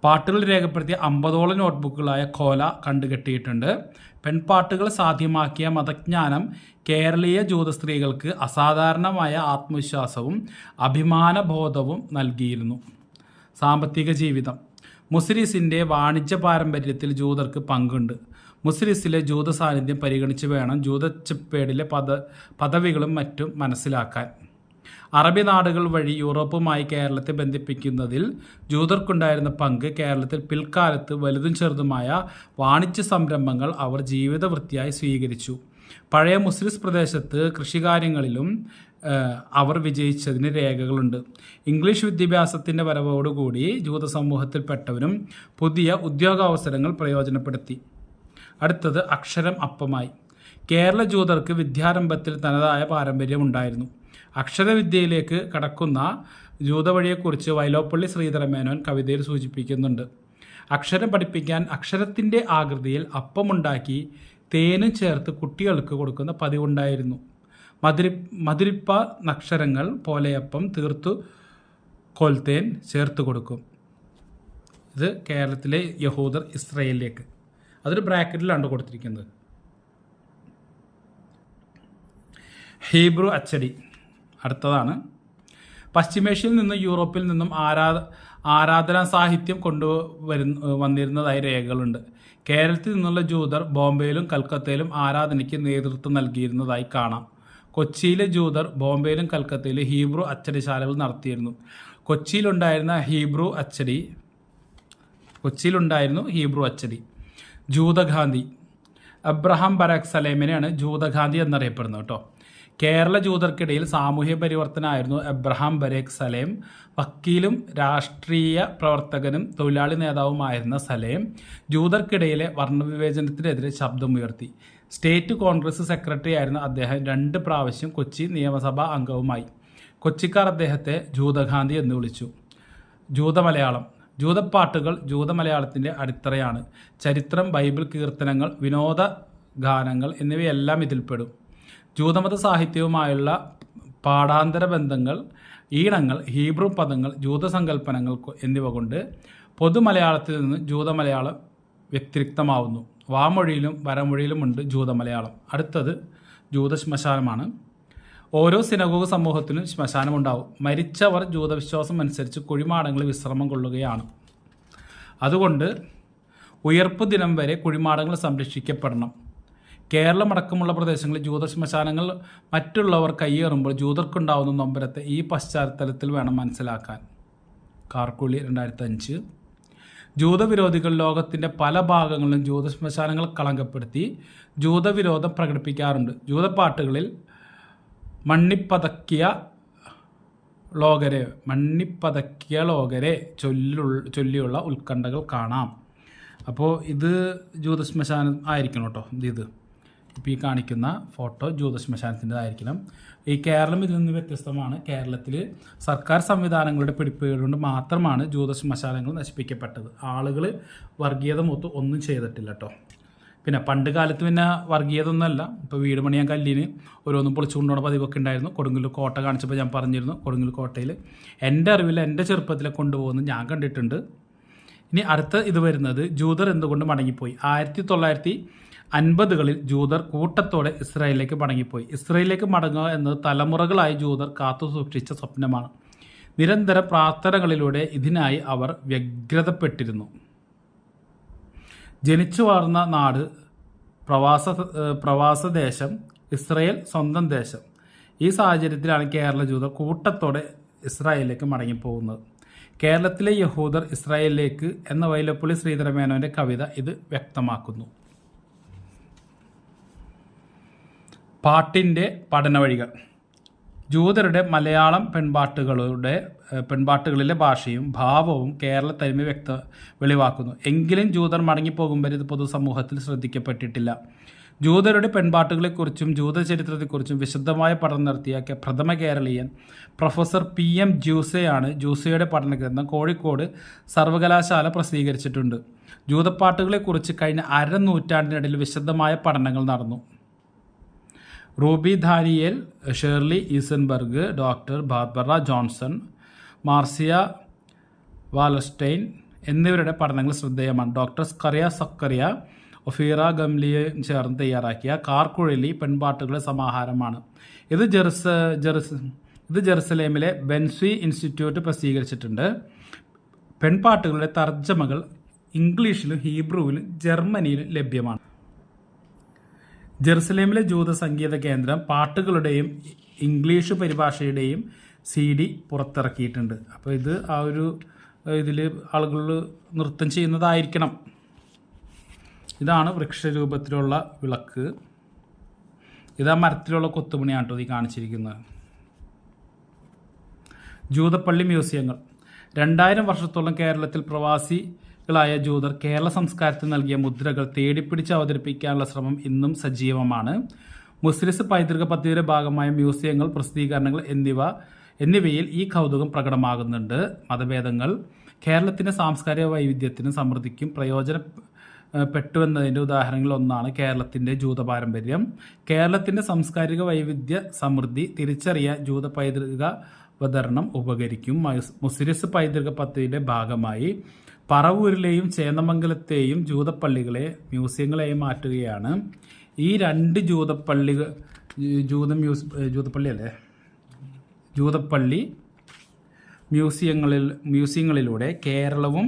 പാട്ടുകൾ രേഖപ്പെടുത്തിയ 50ഓളം നോട്ട്ബുക്കുകളായ ഖോല കണ്ടുകെട്ടിയിട്ടുണ്ട്. പെൺപാട്ടുകൾ സാധ്യമാക്കിയ മതജ്ഞാനം കേരളീയ ജൂത സ്ത്രീകൾക്ക് അസാധാരണമായ ആത്മവിശ്വാസവും അഭിമാനബോധവും നൽകിയിരുന്നു. സാമ്പത്തിക ജീവിതം. മുസ്ലിസിൻ്റെ വാണിജ്യ പാരമ്പര്യത്തിൽ ജൂതർക്ക് പങ്കുണ്ട്. മുസ്ലിസിലെ ജൂത സാന്നിധ്യം പരിഗണിച്ച് വേണം ജൂത ചെപ്പേടിലെ പദവികളും മറ്റും മനസ്സിലാക്കാൻ. അറബി നാടുകൾ വഴി യൂറോപ്പുമായി കേരളത്തെ ബന്ധിപ്പിക്കുന്നതിൽ ജൂതർക്കുണ്ടായിരുന്ന പങ്ക് കേരളത്തിൽ പിൽക്കാലത്ത് വലുതും ചെറുതുമായ വാണിജ്യ സംരംഭങ്ങൾ അവർ ജീവിതവൃത്തിയായി സ്വീകരിച്ചു. പഴയ മുസ്ലിം പ്രദേശത്ത് കൃഷികാര്യങ്ങളിലും അവർ വിജയിച്ചതിന് രേഖകളുണ്ട്. ഇംഗ്ലീഷ് വിദ്യാഭ്യാസത്തിൻ്റെ വരവോടുകൂടി ജൂത സമൂഹത്തിൽപ്പെട്ടവരും പുതിയ ഉദ്യോഗാവസരങ്ങൾ പ്രയോജനപ്പെടുത്തി. അടുത്തത് അക്ഷരം അപ്പമായി. കേരള ജൂതർക്ക് വിദ്യാരംഭത്തിൽ തനതായ പാരമ്പര്യമുണ്ടായിരുന്നു. അക്ഷരവിദ്യയിലേക്ക് കടക്കുന്ന ജൂതവഴിയെക്കുറിച്ച് വൈലോപ്പള്ളി ശ്രീധരമേനോൻ കവിതയിൽ സൂചിപ്പിക്കുന്നുണ്ട്. അക്ഷരം പഠിപ്പിക്കാൻ അക്ഷരത്തിൻ്റെ ആകൃതിയിൽ അപ്പമുണ്ടാക്കി തേനും ചേർത്ത് കുട്ടികൾക്ക് കൊടുക്കുന്ന പതിവുണ്ടായിരുന്നു. മധുരിപ്പ നക്ഷരങ്ങൾ പോലെയപ്പം തീർത്തു കോൽത്തേൻ ചേർത്ത് കൊടുക്കും. ഇത് കേരളത്തിലെ യഹൂദർ ഇസ്രയേലിലേക്ക്. അതൊരു ബ്രാക്കറ്റിലാണ് കൊടുത്തിരിക്കുന്നത്. ഹീബ്രു അച്ചടി അടുത്തതാണ്. പശ്ചിമേഷ്യയിൽ നിന്നും യൂറോപ്പിൽ നിന്നും ആരാധനാ സാഹിത്യം വന്നിരുന്നതായി രേഖകളുണ്ട്. കേരളത്തിൽ നിന്നുള്ള ജൂതർ ബോംബെയിലും കൽക്കത്തയിലും ആരാധനയ്ക്ക് നേതൃത്വം നൽകിയിരുന്നതായി കാണാം. കൊച്ചിയിലെ ജൂതർ ബോംബെയിലും കൽക്കത്തയിലും ഹീബ്രു അച്ചടിശാലകൾ നടത്തിയിരുന്നു. കൊച്ചിയിലുണ്ടായിരുന്നു ഹീബ്രു അച്ചടി. ജൂതഗാന്ധി അബ്രഹാം ബരാക് സലേമിനെയാണ് ജൂതഗാന്ധി എന്നറിയപ്പെടുന്നത് കേട്ടോ. കേരള ജൂതർക്കിടയിൽ സാമൂഹ്യ പരിവർത്തനമായിരുന്നു അബ്രഹാം ബരാക് സലേം. വക്കീലും രാഷ്ട്രീയ പ്രവർത്തകനും തൊഴിലാളി നേതാവുമായിരുന്ന സലേം ജൂതർക്കിടയിലെ വർണ്ണവിവേചനത്തിനെതിരെ ശബ്ദമുയർത്തി. സ്റ്റേറ്റ് കോൺഗ്രസ് സെക്രട്ടറി ആയിരുന്ന അദ്ദേഹം 2 പ്രാവശ്യം കൊച്ചി നിയമസഭാ അംഗവുമായി. കൊച്ചിക്കാർ അദ്ദേഹത്തെ ജൂതഗാന്ധി എന്ന് വിളിച്ചു. ജൂതമലയാളം. ജൂതപ്പാട്ടുകൾ ജൂതമലയാളത്തിൻ്റെ അടിത്തറയാണ്. ചരിത്രം, ബൈബിൾ, കീർത്തനങ്ങൾ, വിനോദ ഗാനങ്ങൾ എന്നിവയെല്ലാം ഇതിൽപ്പെടും. ജൂതമത സാഹിത്യവുമായുള്ള പാഠാന്തര ബന്ധങ്ങൾ, ഈണങ്ങൾ, ഹീബ്രു പദങ്ങൾ, ജൂതസങ്കല്പനങ്ങൾ എന്നിവ കൊണ്ട് പൊതുമലയാളത്തിൽ നിന്ന് ജൂതമലയാളം വ്യതിരിക്തമാവുന്നു. വാമൊഴിയിലും വരമൊഴിയിലുമുണ്ട് ജൂതമലയാളം. അടുത്തത് ജൂതശ്മശാനമാണ്. ഓരോ സിനഗോഗ് സമൂഹത്തിലും ശ്മശാനമുണ്ടാവും. മരിച്ചവർ ജൂതവിശ്വാസം അനുസരിച്ച് കുഴിമാടങ്ങളിൽ വിശ്രമം കൊള്ളുകയാണ്. അതുകൊണ്ട് ഉയർപ്പ് ദിനം വരെ കുഴിമാടങ്ങൾ സംരക്ഷിക്കപ്പെടണം. കേരളമടക്കമുള്ള പ്രദേശങ്ങളിൽ ജൂതശ്മശാനങ്ങൾ മറ്റുള്ളവർ കയ്യേറുമ്പോൾ ജൂതർക്കുണ്ടാവുന്ന നൊമ്പരത്തെ ഈ പശ്ചാത്തലത്തിൽ വേണം മനസ്സിലാക്കാൻ. കാർക്കുളി 2005. ജൂതവിരോധികൾ ലോകത്തിൻ്റെ പല ഭാഗങ്ങളിലും ജൂതശ്മശാനങ്ങൾ കളങ്കപ്പെടുത്തി ജൂതവിരോധം പ്രകടിപ്പിക്കാറുണ്ട്. ജൂതപ്പാട്ടുകളിൽ മണ്ണിപ്പതക്കിയ ലോകരെ ചൊല്ലിയുള്ള ഉത്കണ്ഠകൾ കാണാം. അപ്പോൾ ഇത് ജൂതശ്മശാനം ആയിരിക്കണം കേട്ടോ. ഇത് ഇപ്പോൾ ഈ കാണിക്കുന്ന ഫോട്ടോ ജൂതശ്മശാനത്തിൻ്റെതായിരിക്കണം. ഈ കേരളം ഇതിൽ നിന്ന് വ്യത്യസ്തമാണ്. കേരളത്തിൽ സർക്കാർ സംവിധാനങ്ങളുടെ പിടിപ്പുകൊണ്ട് മാത്രമാണ് ജൂതശ്മശാനങ്ങൾ നശിപ്പിക്കപ്പെട്ടത്. ആളുകൾ വർഗീയത ഒന്നും ചെയ്തിട്ടില്ല കേട്ടോ. പിന്നെ പണ്ട് കാലത്ത് പിന്നെ വർഗീയത ഒന്നുമല്ല. ഇപ്പോൾ വീട് പണിയാൻ കല്ലിന് ഓരോന്നും പൊളിച്ചു കൊണ്ടുപോകുന്ന പതിവൊക്കെ ഉണ്ടായിരുന്നു. കൊടുങ്ങല്ലൂർ കോട്ട കാണിച്ചപ്പോൾ ഞാൻ പറഞ്ഞിരുന്നു. കൊടുങ്ങല്ലൂർ കോട്ടയിൽ എൻ്റെ അറിവിൽ എൻ്റെ ചെറുപ്പത്തിലെ കൊണ്ടുപോകുന്നത് ഞാൻ കണ്ടിട്ടുണ്ട്. ഇനി അടുത്ത ഇത് വരുന്നത് ജൂതർ എന്തുകൊണ്ട് മടങ്ങിപ്പോയി. 1950കളിൽ ജൂതർ കൂട്ടത്തോടെ ഇസ്രായേലിലേക്ക് മടങ്ങിപ്പോയി. ഇസ്രായേലിലേക്ക് മടങ്ങുക എന്നത് തലമുറകളായി ജൂതർ കാത്തു സൂക്ഷിച്ച സ്വപ്നമാണ്. നിരന്തര പ്രാർത്ഥനകളിലൂടെ ഇതിനായി അവർ വ്യഗ്രതപ്പെട്ടിരുന്നു. ജനിച്ചു വളർന്ന നാട്, പ്രവാസദേശം, ഇസ്രായേൽ സ്വന്തം ദേശം. ഈ സാഹചര്യത്തിലാണ് കേരള ജൂതർ കൂട്ടത്തോടെ ഇസ്രായേലിലേക്ക് മടങ്ങിപ്പോകുന്നത്. കേരളത്തിലെ യഹൂദർ ഇസ്രായേലിലേക്ക് എന്ന വൈലപ്പള്ളി ശ്രീധരമേനോൻ്റെ കവിത ഇത് വ്യക്തമാക്കുന്നു. പാട്ടിൻ്റെ പഠനവഴികൾ. ജൂതരുടെ മലയാളം പെൺപാട്ടുകളിലെ ഭാഷയും ഭാവവും കേരള തനിമ വെളിവാക്കുന്നു. എങ്കിലും ജൂതർ മടങ്ങിപ്പോകുമ്പോൾ ഇത് പൊതുസമൂഹത്തിൽ ശ്രദ്ധിക്കപ്പെട്ടിട്ടില്ല. ജൂതരുടെ പെൺപാട്ടുകളെക്കുറിച്ചും ജൂതചരിത്രത്തെക്കുറിച്ചും വിശദമായ പഠനം നടത്തിയ പ്രഥമ കേരളീയൻ പ്രൊഫസർ PM ജ്യൂസയാണ് ജ്യൂസയുടെ പഠനഗ്രന്ഥം കോഴിക്കോട് സർവകലാശാല പ്രസിദ്ധീകരിച്ചിട്ടുണ്ട്. ജൂതപ്പാട്ടുകളെക്കുറിച്ച് കഴിഞ്ഞ നൂറ്റാണ്ടിനിടയിൽ വിശദമായ പഠനങ്ങൾ നടന്നു. Ruby Daniel, Shirley Isenberg, doctor Barbara Johnson, Marcia Wallerstein എന്നിവരുടെ പഠനങ്ങൾ ശ്രദ്ധേയമാണ്. ഡോക്ടർ സ്കറിയ സക്കറിയ, ഒഫീറ ഗംലിയെ ചേർന്ന് തയ്യാറാക്കിയ കാർക്കുഴലി പെൺപാട്ടുകളുടെ സമാഹാരമാണ്. ഇത് ജെറുസലേമിലെ ബെൻസ്വി ഇൻസ്റ്റിറ്റ്യൂട്ട് പ്രസിദ്ധീകരിച്ചിട്ടുണ്ട്. പെൺപാട്ടുകളുടെ തർജ്ജമകൾ ഇംഗ്ലീഷിലും ഹീബ്രുവിലും ജർമ്മനിയിലും ലഭ്യമാണ്. ജെറുസലേമിലെ ജൂത സംഗീത കേന്ദ്രം പാട്ടുകളുടെയും ഇംഗ്ലീഷ് പരിഭാഷയുടെയും CD പുറത്തിറക്കിയിട്ടുണ്ട്. അപ്പോൾ ഇത് ആ ഒരു ഇതിൽ ആളുകൾ നൃത്തം ചെയ്യുന്നതായിരിക്കണം. ഇതാണ് വൃക്ഷരൂപത്തിലുള്ള വിളക്ക്. ഇതാ മരത്തിലുള്ള കൊത്തുപണിയാണ് കേട്ടോ ഈ കാണിച്ചിരിക്കുന്നത്. ജൂതപ്പള്ളി മ്യൂസിയങ്ങൾ. 2000 വർഷത്തോളം കേരളത്തിൽ പ്രവാസികളായ ജൂതർ കേരള സംസ്കാരത്തിൽ നൽകിയ മുദ്രകൾ തേടിപ്പിടിച്ച് അവതരിപ്പിക്കാനുള്ള ശ്രമം ഇന്നും സജീവമാണ്. മുസ്ലിസ് പൈതൃക പദ്ധതിയുടെ ഭാഗമായ മ്യൂസിയങ്ങൾ, പ്രസിദ്ധീകരണങ്ങൾ എന്നിവയിൽ ഈ കൗതുകം പ്രകടമാകുന്നുണ്ട്. മതഭേദങ്ങൾ കേരളത്തിൻ്റെ സാംസ്കാരിക വൈവിധ്യത്തിനും സമൃദ്ധിക്കും പ്രയോജനപ്പെട്ടുവെന്നതിൻ്റെ ഉദാഹരണങ്ങളിൽ ഒന്നാണ് കേരളത്തിൻ്റെ ജൂത പാരമ്പര്യം. കേരളത്തിൻ്റെ സാംസ്കാരിക വൈവിധ്യ സമൃദ്ധി തിരിച്ചറിയാൻ ജൂത പൈതൃക അവതരണം ഉപകരിക്കും. മുസ്ലിസ് പൈതൃക പദ്ധതിയുടെ ഭാഗമായി പറവൂരിലെയും ചേന്നമംഗലത്തെയും ജൂതപ്പള്ളികളെ മ്യൂസിയങ്ങളായി മാറ്റുകയാണ്. ഈ 2 ജൂതപ്പള്ളി മ്യൂസിയങ്ങളിലൂടെ കേരളവും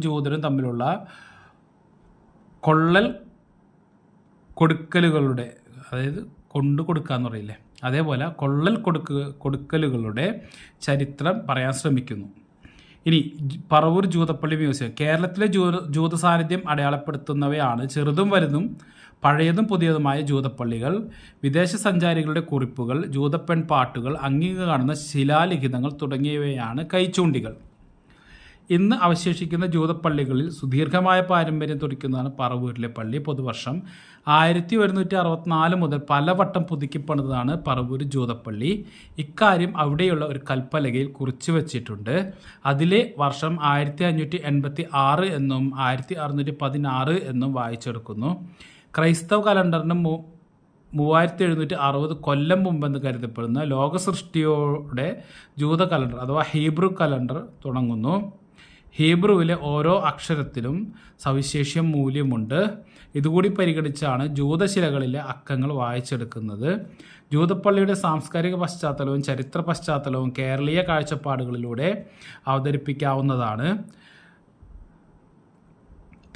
ജൂതരും തമ്മിലുള്ള കൊള്ളൽ കൊടുക്കലുകളുടെ, അതായത് കൊടുക്കുക എന്ന് പറയില്ലേ, അതേപോലെ കൊള്ളൽ കൊടുക്കലുകളുടെ ചരിത്രം പറയാൻ ശ്രമിക്കുന്നു. ഇനി പറവൂർ ജൂതപ്പള്ളി മ്യൂസിയം. കേരളത്തിലെ ജൂത സാന്നിധ്യം അടയാളപ്പെടുത്തുന്നവയാണ് ചെറുതും വലുതും പഴയതും പുതിയതുമായ ജൂതപ്പള്ളികൾ, വിദേശ സഞ്ചാരികളുടെ കുറിപ്പുകൾ, ജൂതപ്പെൺ പാട്ടുകൾ, അങ്ങിങ്ങ് കാണുന്ന ശിലാലിഖിതങ്ങൾ തുടങ്ങിയവയാണ് കൈച്ചൂണ്ടികൾ. ഇന്ന് അവശേഷിക്കുന്ന ജൂതപ്പള്ളികളിൽ സുദീർഘമായ പാരമ്പര്യം തുടിക്കുന്നതാണ് പറവൂരിലെ പള്ളി. പൊതുവർഷം 1164 മുതൽ പലവട്ടം പുതുക്കിപ്പണിതാണ് പറവൂർ ജൂതപ്പള്ളി. ഇക്കാര്യം അവിടെയുള്ള ഒരു കൽപ്പലകയിൽ കുറിച്ചു വച്ചിട്ടുണ്ട്. അതിലെ വർഷം 1586 എന്നും 1616 എന്നും വായിച്ചെടുക്കുന്നു. ക്രൈസ്തവ കലണ്ടറിന് 3760 കൊല്ലം മുമ്പെന്ന് കരുതപ്പെടുന്ന ലോകസൃഷ്ടിയോടെ ജൂത കലണ്ടർ അഥവാ ഹീബ്രു കലണ്ടർ തുടങ്ങുന്നു. ഹീബ്രുവിലെ ഓരോ അക്ഷരത്തിലും സവിശേഷ മൂല്യമുണ്ട്. ഇതുകൂടി പരിഗണിച്ചാണ് ജൂതശിലകളിലെ അക്കങ്ങൾ വായിച്ചെടുക്കുന്നത്. ജൂതപ്പള്ളിയുടെ സാംസ്കാരിക പശ്ചാത്തലവും ചരിത്ര പശ്ചാത്തലവും കേരളീയ കാഴ്ചപ്പാടുകളിലൂടെ അവതരിപ്പിക്കാവുന്നതാണ്.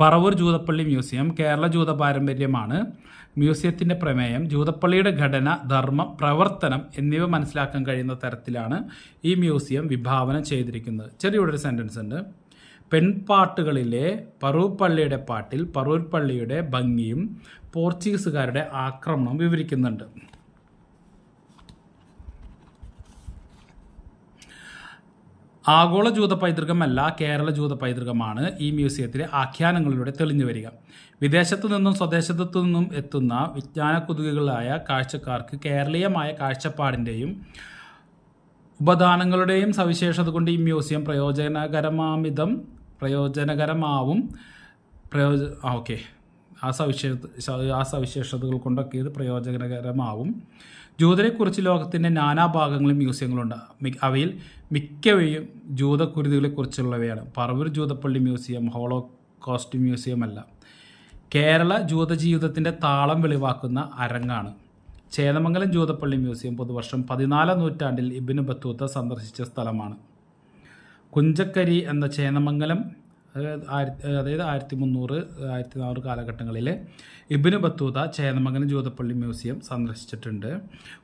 പറവൂർ ജൂതപ്പള്ളി മ്യൂസിയം കേരള ജൂത പാരമ്പര്യമാണ്. മ്യൂസിയത്തിൻ്റെ പ്രമേയം ജൂതപ്പള്ളിയുടെ ഘടന, ധർമ്മം, പ്രവർത്തനം എന്നിവ മനസ്സിലാക്കാൻ കഴിയുന്ന തരത്തിലാണ് ഈ മ്യൂസിയം വിഭാവനം ചെയ്തിരിക്കുന്നത്. ചെറിയൊരു സെൻറ്റൻസ് ഉണ്ട്. പെൺപാട്ടുകളിലെ പറവൂർ പള്ളിയുടെ പാട്ടിൽ പറവൂർ പള്ളിയുടെ ഭംഗിയും പോർച്ചുഗീസുകാരുടെ ആക്രമണവും വിവരിക്കുന്നുണ്ട്. ആഗോള ജൂത പൈതൃകമല്ല, കേരള ജൂത പൈതൃകമാണ് ഈ മ്യൂസിയത്തിലെ ആഖ്യാനങ്ങളിലൂടെ തെളിഞ്ഞു വരിക. വിദേശത്തു നിന്നും സ്വദേശത്തു നിന്നും എത്തുന്ന വിജ്ഞാന കുതുകികളായ കാഴ്ചക്കാർക്ക് കേരളീയമായ കാഴ്ചപ്പാടിൻ്റെയും ഉപദാനങ്ങളുടെയും സവിശേഷത കൊണ്ട് ഈ മ്യൂസിയം ആ സവിശേഷതകൾ കൊണ്ടൊക്കെ ഇത് പ്രയോജനകരമാവും. ജൂതരെക്കുറിച്ച് ലോകത്തിൻ്റെ നാനാഭാഗങ്ങളിൽ മ്യൂസിയങ്ങളുണ്ട്. അവയിൽ മിക്കവയും ജൂതക്കുരുതികളെക്കുറിച്ചുള്ളവയാണ്. പറവൂർ ജൂതപ്പള്ളി മ്യൂസിയം ഹോളോകോസ്റ്റ് മ്യൂസിയം അല്ല. കേരള ജൂതജീവിതത്തിൻ്റെ താളം വെളിവാക്കുന്ന അരങ്ങാണ്. ചേന്നമംഗലം ജൂതപ്പള്ളി മ്യൂസിയം പൊതുവർഷം 14-ാം നൂറ്റാണ്ടിൽ ഇബ്നു ബത്തൂത്ത സന്ദർശിച്ച സ്ഥലമാണ്. കുഞ്ചക്കരി എന്ന ചേന്നമംഗലം, അതായത് 1300-1400 കാലഘട്ടങ്ങളിൽ ഇബ്നു ബത്തൂത്ത ചേന്നമംഗലം ജൂതപ്പള്ളി മ്യൂസിയം സന്ദർശിച്ചിട്ടുണ്ട്.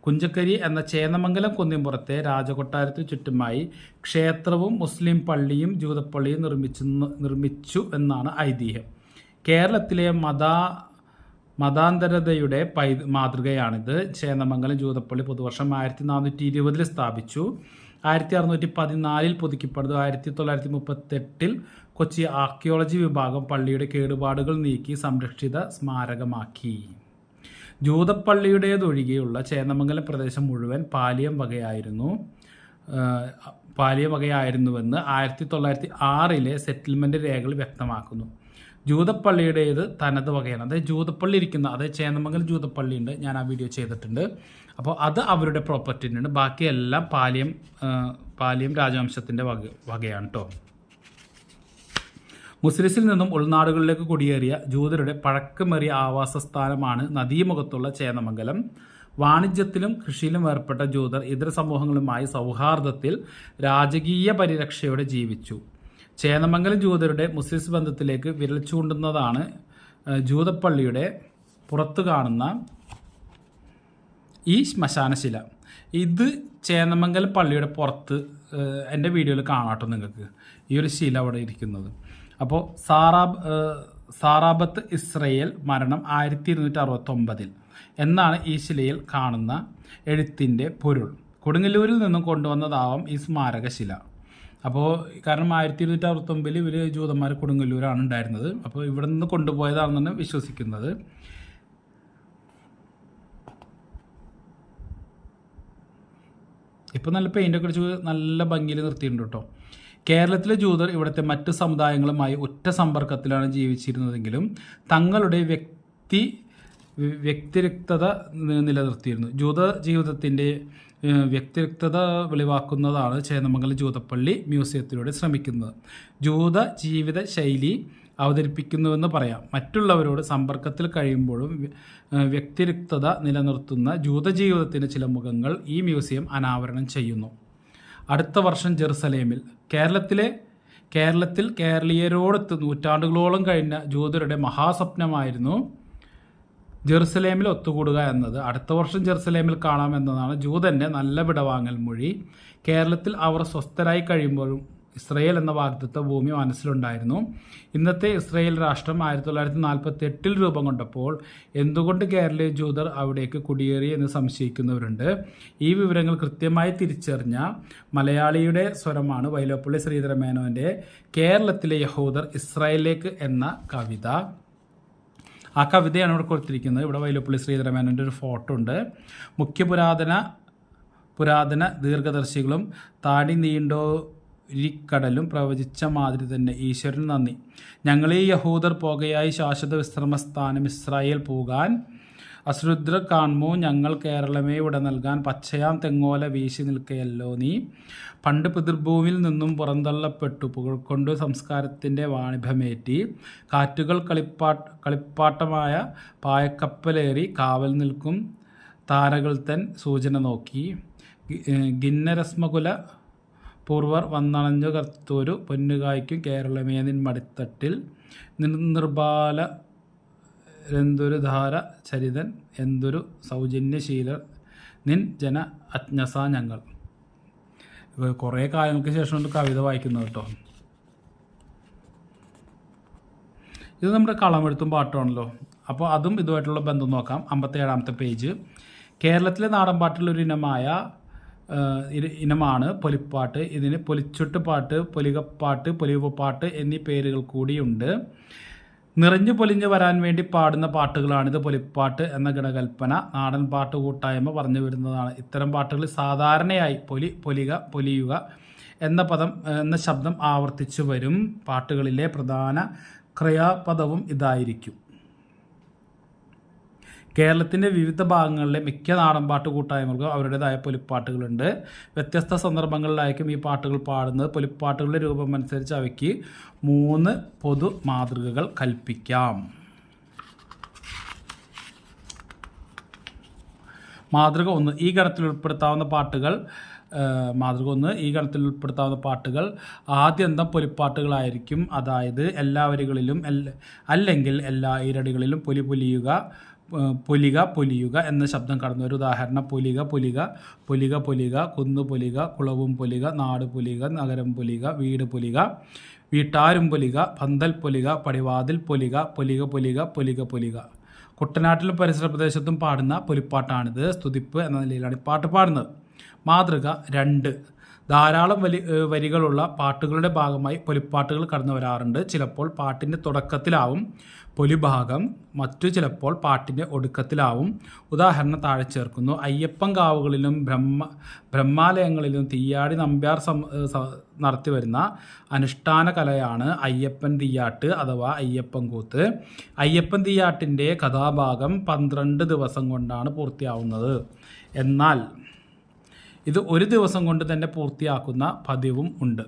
കുഞ്ചക്കരി എന്ന ചേന്നമംഗലം കുന്നിൻപുറത്തെ രാജകൊട്ടാരത്തിന് ചുറ്റുമായി ക്ഷേത്രവും മുസ്ലിം പള്ളിയും ജൂതപ്പള്ളിയും നിർമ്മിച്ചു എന്നാണ് ഐതിഹ്യം. കേരളത്തിലെ മതാന്തരതയുടെ മാതൃകയാണിത്. ചേന്നമംഗലം ജൂതപ്പള്ളി പൊതുവർഷം 1420 സ്ഥാപിച്ചു. 1614 പുതുക്കിപ്പണിതു. 1938 കൊച്ചി ആർക്കിയോളജി വിഭാഗം പള്ളിയുടെ കേടുപാടുകൾ നീക്കി സംരക്ഷിത സ്മാരകമാക്കി. ജൂതപ്പള്ളിയുടേതൊഴികെയുള്ള ചേന്നമംഗലം പ്രദേശം മുഴുവൻ പാലിയം വകയായിരുന്നുവെന്ന് 1906 സെറ്റിൽമെൻറ്റ് രേഖകൾ വ്യക്തമാക്കുന്നു. ജൂതപ്പള്ളിയുടേത് തനത് വകയാണ്. അതായത് ജൂതപ്പള്ളി ഇരിക്കുന്ന, അതായത് ചേന്നമംഗലം ജൂതപ്പള്ളി ഉണ്ട്, ഞാൻ ആ വീഡിയോ ചെയ്തിട്ടുണ്ട്. അപ്പോൾ അത് അവരുടെ പ്രോപ്പർട്ടിയുണ്ട്. ബാക്കിയെല്ലാം പാലിയം രാജവംശത്തിൻ്റെ വകയാണ് കേട്ടോ. മുസ്ലിസിൽ നിന്നും ഉൾനാടുകളിലേക്ക് കുടിയേറിയ ജൂതരുടെ പഴക്കമേറിയ ആവാസസ്ഥാനമാണ് നദീമുഖത്തുള്ള ചേന്നമംഗലം. വാണിജ്യത്തിലും കൃഷിയിലും ഏർപ്പെട്ട ജൂതർ ഇതര സമൂഹങ്ങളുമായി സൗഹാർദ്ദത്തിൽ രാജകീയ പരിരക്ഷയോടെ ജീവിച്ചു. ചേന്നമംഗലം ജൂതരുടെ മുസ്ലിസ് ബന്ധത്തിലേക്ക് വിരൽ ചൂണ്ടുന്നതാണ് ജൂതപ്പള്ളിയുടെ പുറത്തു കാണുന്ന ഈ ശ്മശാനശില. ഇത് ചേന്നമംഗലം പള്ളിയുടെ പുറത്ത് എൻ്റെ വീഡിയോയിൽ കാണാട്ടോ നിങ്ങൾക്ക് ഈ ഒരു ശില അവിടെ ഇരിക്കുന്നത്. അപ്പോൾ സാറാബത്ത് ഇസ്രയേൽ മരണം 1269 എന്നാണ് ഈ ശിലയിൽ കാണുന്ന എഴുത്തിൻ്റെ പൊരുൾ. കൊടുങ്ങല്ലൂരിൽ നിന്നും കൊണ്ടുവന്നതാവാം ഈ സ്മാരകശില. അപ്പോൾ കാരണം 1269 ഇവർ ജൂതന്മാർ കൊടുങ്ങല്ലൂരാണ് ഉണ്ടായിരുന്നത്. അപ്പോൾ ഇവിടെ നിന്ന് കൊണ്ടുപോയതാണെന്നാണ് വിശ്വസിക്കുന്നത്. ഇപ്പോൾ നല്ല പെയിൻ്റൊക്കെ അടിച്ച് നല്ല ഭംഗിയിൽ നിർത്തിയിട്ടുണ്ട് കേട്ടോ. കേരളത്തിലെ ജൂതർ ഇവിടുത്തെ മറ്റ് സമുദായങ്ങളുമായി ഉറ്റ സമ്പർക്കത്തിലാണ് ജീവിച്ചിരുന്നതെങ്കിലും തങ്ങളുടെ വ്യക്തിരിക്തത നിലനിർത്തിയിരുന്നു. ജൂത ജീവിതത്തിൻ്റെ വ്യക്തിരിക്തത വെളിവാക്കുന്നതാണ് ചേന്നമംഗലം ജൂതപ്പള്ളി മ്യൂസിയത്തിലൂടെ ശ്രമിക്കുന്നത്. ജൂത ജീവിത ശൈലി അവതരിപ്പിക്കുന്നുവെന്ന് പറയാം. മറ്റുള്ളവരോട് സമ്പർക്കത്തിൽ കഴിയുമ്പോഴും വ്യക്തിരിക്തത നിലനിർത്തുന്ന ജൂതജീവിതത്തിൻ്റെ ചില മുഖങ്ങൾ ഈ മ്യൂസിയം അനാവരണം ചെയ്യുന്നു. അടുത്ത വർഷം ജെറുസലേമിൽ. കേരളത്തിൽ കേരളീയരോടൊത്ത് നൂറ്റാണ്ടുകളോളം കഴിഞ്ഞ ജൂതരുടെ മഹാസ്വപ്നമായിരുന്നു ജെറുസലേമിൽ ഒത്തുകൂടുക എന്നത്. അടുത്ത വർഷം ജെറുസലേമിൽ കാണാമെന്നതാണ് ജൂതൻ്റെ നല്ല വിടവാങ്ങൽ മൊഴി. കേരളത്തിൽ അവർ സ്വസ്ഥരായി കഴിയുമ്പോഴും ഇസ്രയേൽ എന്ന വാഗ്ദത്ത ഭൂമി മനസ്സിലുണ്ടായിരുന്നു. ഇന്നത്തെ ഇസ്രയേൽ രാഷ്ട്രം 1948 രൂപം കൊണ്ടപ്പോൾ എന്തുകൊണ്ട് കേരളീയ ജൂതർ അവിടേക്ക് കുടിയേറി എന്ന് സംശയിക്കുന്നവരുണ്ട്. ഈ വിവരങ്ങൾ കൃത്യമായി തിരിച്ചറിഞ്ഞ മലയാളിയുടെ സ്വരമാണ് വൈലോപ്പള്ളി ശ്രീധരമേനോൻ്റെ കേരളത്തിലെ യഹൂദർ ഇസ്രായേലിലേക്ക് എന്ന കവിത. ആ കവിതയാണ് ഇവിടെ കൊടുത്തിരിക്കുന്നത്. ഇവിടെ വൈലോപ്പള്ളി ശ്രീധരമേനോൻ്റെ ഒരു ഫോട്ടോ ഉണ്ട്. മുഖ്യ പുരാതന ദീർഘദർശികളും താടി നീണ്ടോരിക്കടലും പ്രവചിച്ച മാതിരി തന്നെ ഈശ്വരന് നന്ദി. ഞങ്ങളീ യഹൂദർ പോകയായി ശാശ്വത വിശ്രമസ്ഥാനം ഇസ്രായേൽ പോകാൻ അശ്രുദ്ര കാൺമോ ഞങ്ങൾ കേരളമേ വിട നൽകാൻ പച്ചയാം തെങ്ങോല വീശി നിൽക്കയല്ലോ നീ. പണ്ട് പിതൃഭൂമിയിൽ നിന്നും പുറന്തള്ളപ്പെട്ടു പുകഴ്ക്കൊണ്ടു സംസ്കാരത്തിൻ്റെ വാണിഭമേറ്റി കാറ്റുകൾ കളിപ്പാട്ടമായ പായക്കപ്പലേറി കാവൽ നിൽക്കും താരകൾ തൻ സൂചന നോക്കി ഗിന്നരസ്മകുല പൂർവർ വന്നണഞ്ഞു കർത്തൂരു പൊന്നുകായ്ക്കും കേരളമേ നിൻ മടിത്തട്ടിൽ നിർബാല എന്തൊരു ധാര ചരിതൻ എന്തൊരു സൗജന്യശീലർ നിൻ ജന അജ്ഞസ ഞങ്ങൾ. കുറേ കാലങ്ങൾക്ക് ശേഷം കവിത വായിക്കുന്നത് കേട്ടോ. ഇത് നമ്മുടെ കളമെഴുത്തും പാട്ടുമാണല്ലോ. അപ്പോൾ അതും ഇതുമായിട്ടുള്ള ബന്ധം നോക്കാം. 57-ാമത്തെ പേജ്. കേരളത്തിലെ നാടൻപാട്ടിലൊരു ഇനമാണ് പൊലിപ്പാട്ട്. ഇതിന് പൊലിച്ചുട്ട് പാട്ട്, പൊലികപ്പാട്ട്, പൊലിവുപാട്ട് എന്നീ പേരുകൾ കൂടിയുണ്ട്. നിറഞ്ഞു പൊലിഞ്ഞു വരാൻ വേണ്ടി പാടുന്ന പാട്ടുകളാണിത്. പൊലിപ്പാട്ട് എന്ന ഗണകൽപ്പന നാടൻ പാട്ട് കൂട്ടായ്മ പറഞ്ഞു വരുന്നതാണ്. ഇത്തരം പാട്ടുകളിൽ സാധാരണയായി പൊലിക, പൊലിയുക എന്ന ശബ്ദം ആവർത്തിച്ചു വരും. പാട്ടുകളിലെ പ്രധാന ക്രിയാപദവും ഇതായിരിക്കും. കേരളത്തിൻ്റെ വിവിധ ഭാഗങ്ങളിലെ മിക്ക നാടൻപാട്ട് കൂട്ടായ്മകൾക്കും അവരുടേതായ പൊലിപ്പാട്ടുകളുണ്ട്. വ്യത്യസ്ത സന്ദർഭങ്ങളിലായിരിക്കും ഈ പാട്ടുകൾ പാടുന്നത്. പൊലിപ്പാട്ടുകളുടെ രൂപം അനുസരിച്ച് അവയ്ക്ക് 3 പൊതു മാതൃകകൾ കൽപ്പിക്കാം. മാതൃക 1. ഈ ഗണത്തിൽ ഉൾപ്പെടുത്താവുന്ന പാട്ടുകൾ ആദ്യന്തം പൊലിപ്പാട്ടുകളായിരിക്കും. അതായത് എല്ലാ വരികളിലും അല്ലെങ്കിൽ എല്ലാ ഈരടികളിലും പൊലിയുക എന്ന ശബ്ദം കടന്നു വരും. ഉദാഹരണം പൊലിക, കുന്നു പൊലിക, കുളവും പൊലിക, നാട് പൊലിക, നഗരം പൊലിക, വീട് പൊലിക, വീട്ടാരും പൊലിക, പന്തൽ പൊലിക, പടിവാതിൽ പൊലിക. കുട്ടനാട്ടിലും പരിസര പ്രദേശത്തും പാടുന്ന പൊലിപ്പാട്ടാണിത്. സ്തുതിപ്പ് എന്ന നിലയിലാണ് ഈ പാട്ട് പാടുന്നത്. മാതൃക 2. ധാരാളം വരികളുള്ള പാട്ടുകളുടെ ഭാഗമായി പൊലിപ്പാട്ടുകൾ കടന്നു വരാറുണ്ട്. ചിലപ്പോൾ പാട്ടിൻ്റെ തുടക്കത്തിലാവും പൊലിഭാഗം, മറ്റു ചിലപ്പോൾ പാട്ടിൻ്റെ ഒടുക്കത്തിലാവും. ഉദാഹരണം താഴെ ചേർക്കുന്നു. അയ്യപ്പൻ കാവുകളിലും ബ്രഹ്മാലയങ്ങളിലും തീയാടി നമ്പ്യാർ നടത്തിവരുന്ന അനുഷ്ഠാന കലയാണ് അയ്യപ്പൻ തീയാട്ട് അഥവാ അയ്യപ്പൻ കൂത്ത്. അയ്യപ്പൻ തീയാട്ടിൻ്റെ കഥാഭാഗം 12 ദിവസം കൊണ്ടാണ് പൂർത്തിയാവുന്നത്. എന്നാൽ ഇത് 1 ദിവസം കൊണ്ട് തന്നെ പൂർത്തിയാക്കുന്ന പതിവും ഉണ്ട്.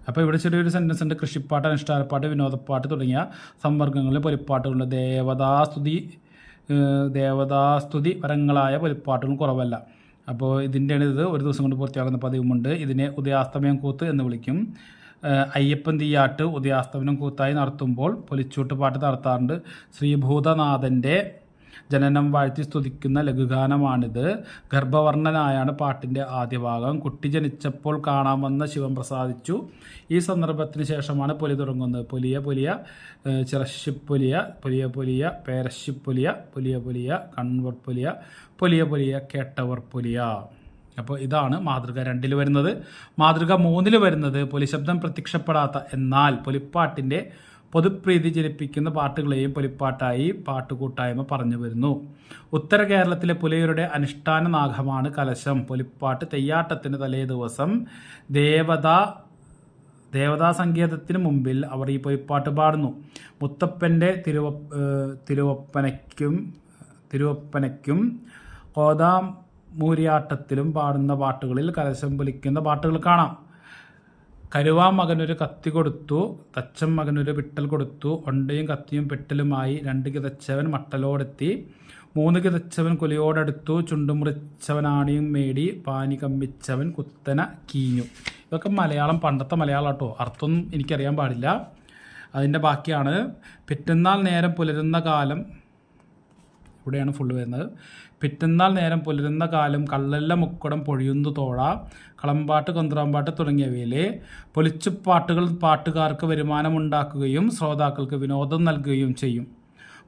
അപ്പോൾ ഇവിടെ ചെറിയൊരു സെൻറ്റൻസ് ഉണ്ട്. കൃഷിപ്പാട്ട്, അനുഷ്ഠാനപ്പാട്ട്, വിനോദപ്പാട്ട് തുടങ്ങിയ സംവർഗങ്ങളിൽ പൊലിപ്പാട്ടുകളുണ്ട്. ദേവതാസ്തുതി പരങ്ങളായ പൊലിപ്പാട്ടുകൾ കുറവല്ല. അപ്പോൾ ഇതിൻ്റെയാണ് ഇത് 1 ദിവസം കൊണ്ട് പൂർത്തിയാക്കുന്ന പതിവുമുണ്ട്. ഇതിനെ ഉദയാസ്തമയം കൂത്ത് എന്ന് വിളിക്കും. അയ്യപ്പൻ തീയാട്ട് ഉദയാസ്തമനം കൂത്തായി നടത്തുമ്പോൾ പൊലിച്ചൂട്ട് പാട്ട് നടത്താറുണ്ട്. ശ്രീഭൂതനാഥൻ്റെ ജനനം വാഴ്ത്തി സ്തുതിക്കുന്ന ലഘുഗാനമാണിത്. ഗർഭവർണ്ണനായാണ് പാട്ടിൻ്റെ ആദ്യ ഭാഗം. കുട്ടി ജനിച്ചപ്പോൾ കാണാമെന്ന ശിവൻ പ്രസാദിച്ചു. ഈ സന്ദർഭത്തിന് ശേഷമാണ് പൊലി തുടങ്ങുന്നത്. പൊലിയ, ചിറശ്ശിപ്പൊലിയ, പൊലിയ, പേരശ്ശിപ്പൊലിയ, പൊലിയ, കൺവർ പൊലിയ, കേട്ടവർ പൊലിയ. അപ്പോൾ ഇതാണ് മാതൃക 2 വരുന്നത്. മാതൃക 3 വരുന്നത് പൊലിശബ്ദം പ്രത്യക്ഷപ്പെടാത്ത എന്നാൽ പൊലിപ്പാട്ടിൻ്റെ പൊതുപ്രീതി ജനിപ്പിക്കുന്ന പാട്ടുകളെയും പൊലിപ്പാട്ടായി പാട്ടുകൂട്ടായ്മ പറഞ്ഞു വരുന്നു. ഉത്തര കേരളത്തിലെ പുലയരുടെ അനുഷ്ഠാന നാഗമാണ് കലശം. പൊലിപ്പാട്ട് തെയ്യാട്ടത്തിന് തലേ ദിവസം ദേവതാ സങ്കേതത്തിന് മുമ്പിൽ അവർ ഈ പൊലിപ്പാട്ട് പാടുന്നു. മുത്തപ്പൻ്റെ തിരുവപ്പനയ്ക്കും കോതാമൂരിയാട്ടത്തിലും പാടുന്ന പാട്ടുകളിൽ കലശം പൊലിക്കുന്ന പാട്ടുകൾ കാണാം. കരുവാ മകനൊരു കത്തി കൊടുത്തു, തച്ചൻ മകനൊരു പിട്ടൽ കൊടുത്തു, ഒണ്ടയും കത്തിയും പിട്ടലുമായി 2 കിതച്ചവൻ മട്ടലോടെത്തി, 3 കിതച്ചവൻ കൊലയോടടുത്തു, ചുണ്ടുമുറിച്ചവനാണിയും മേടി, പാനി കമ്പിച്ചവൻ കുത്തന കീഞ്ഞു. ഇതൊക്കെ മലയാളം, പണ്ടത്തെ മലയാളം കേട്ടോ, അർത്ഥമൊന്നും എനിക്കറിയാൻ പാടില്ല. അതിൻ്റെ ബാക്കിയാണ്. പിറ്റന്നാൾ നേരം പുലരുന്ന കാലം, ഇവിടെയാണ് ഫുള്ള് വരുന്നത്. പിറ്റന്നാൾ നേരം പുലരുന്ന കാലം, കള്ളല്ല മുക്കുടം പൊഴിയുന്നു തോഴ, കളമ്പാട്ട് കൊന്ത്രാമ്പാട്ട് തുടങ്ങിയവയിലെ പൊലിച്ചുപാട്ടുകൾ പാട്ടുകാർക്ക് വരുമാനമുണ്ടാക്കുകയും ശ്രോതാക്കൾക്ക് വിനോദം നൽകുകയും ചെയ്യും.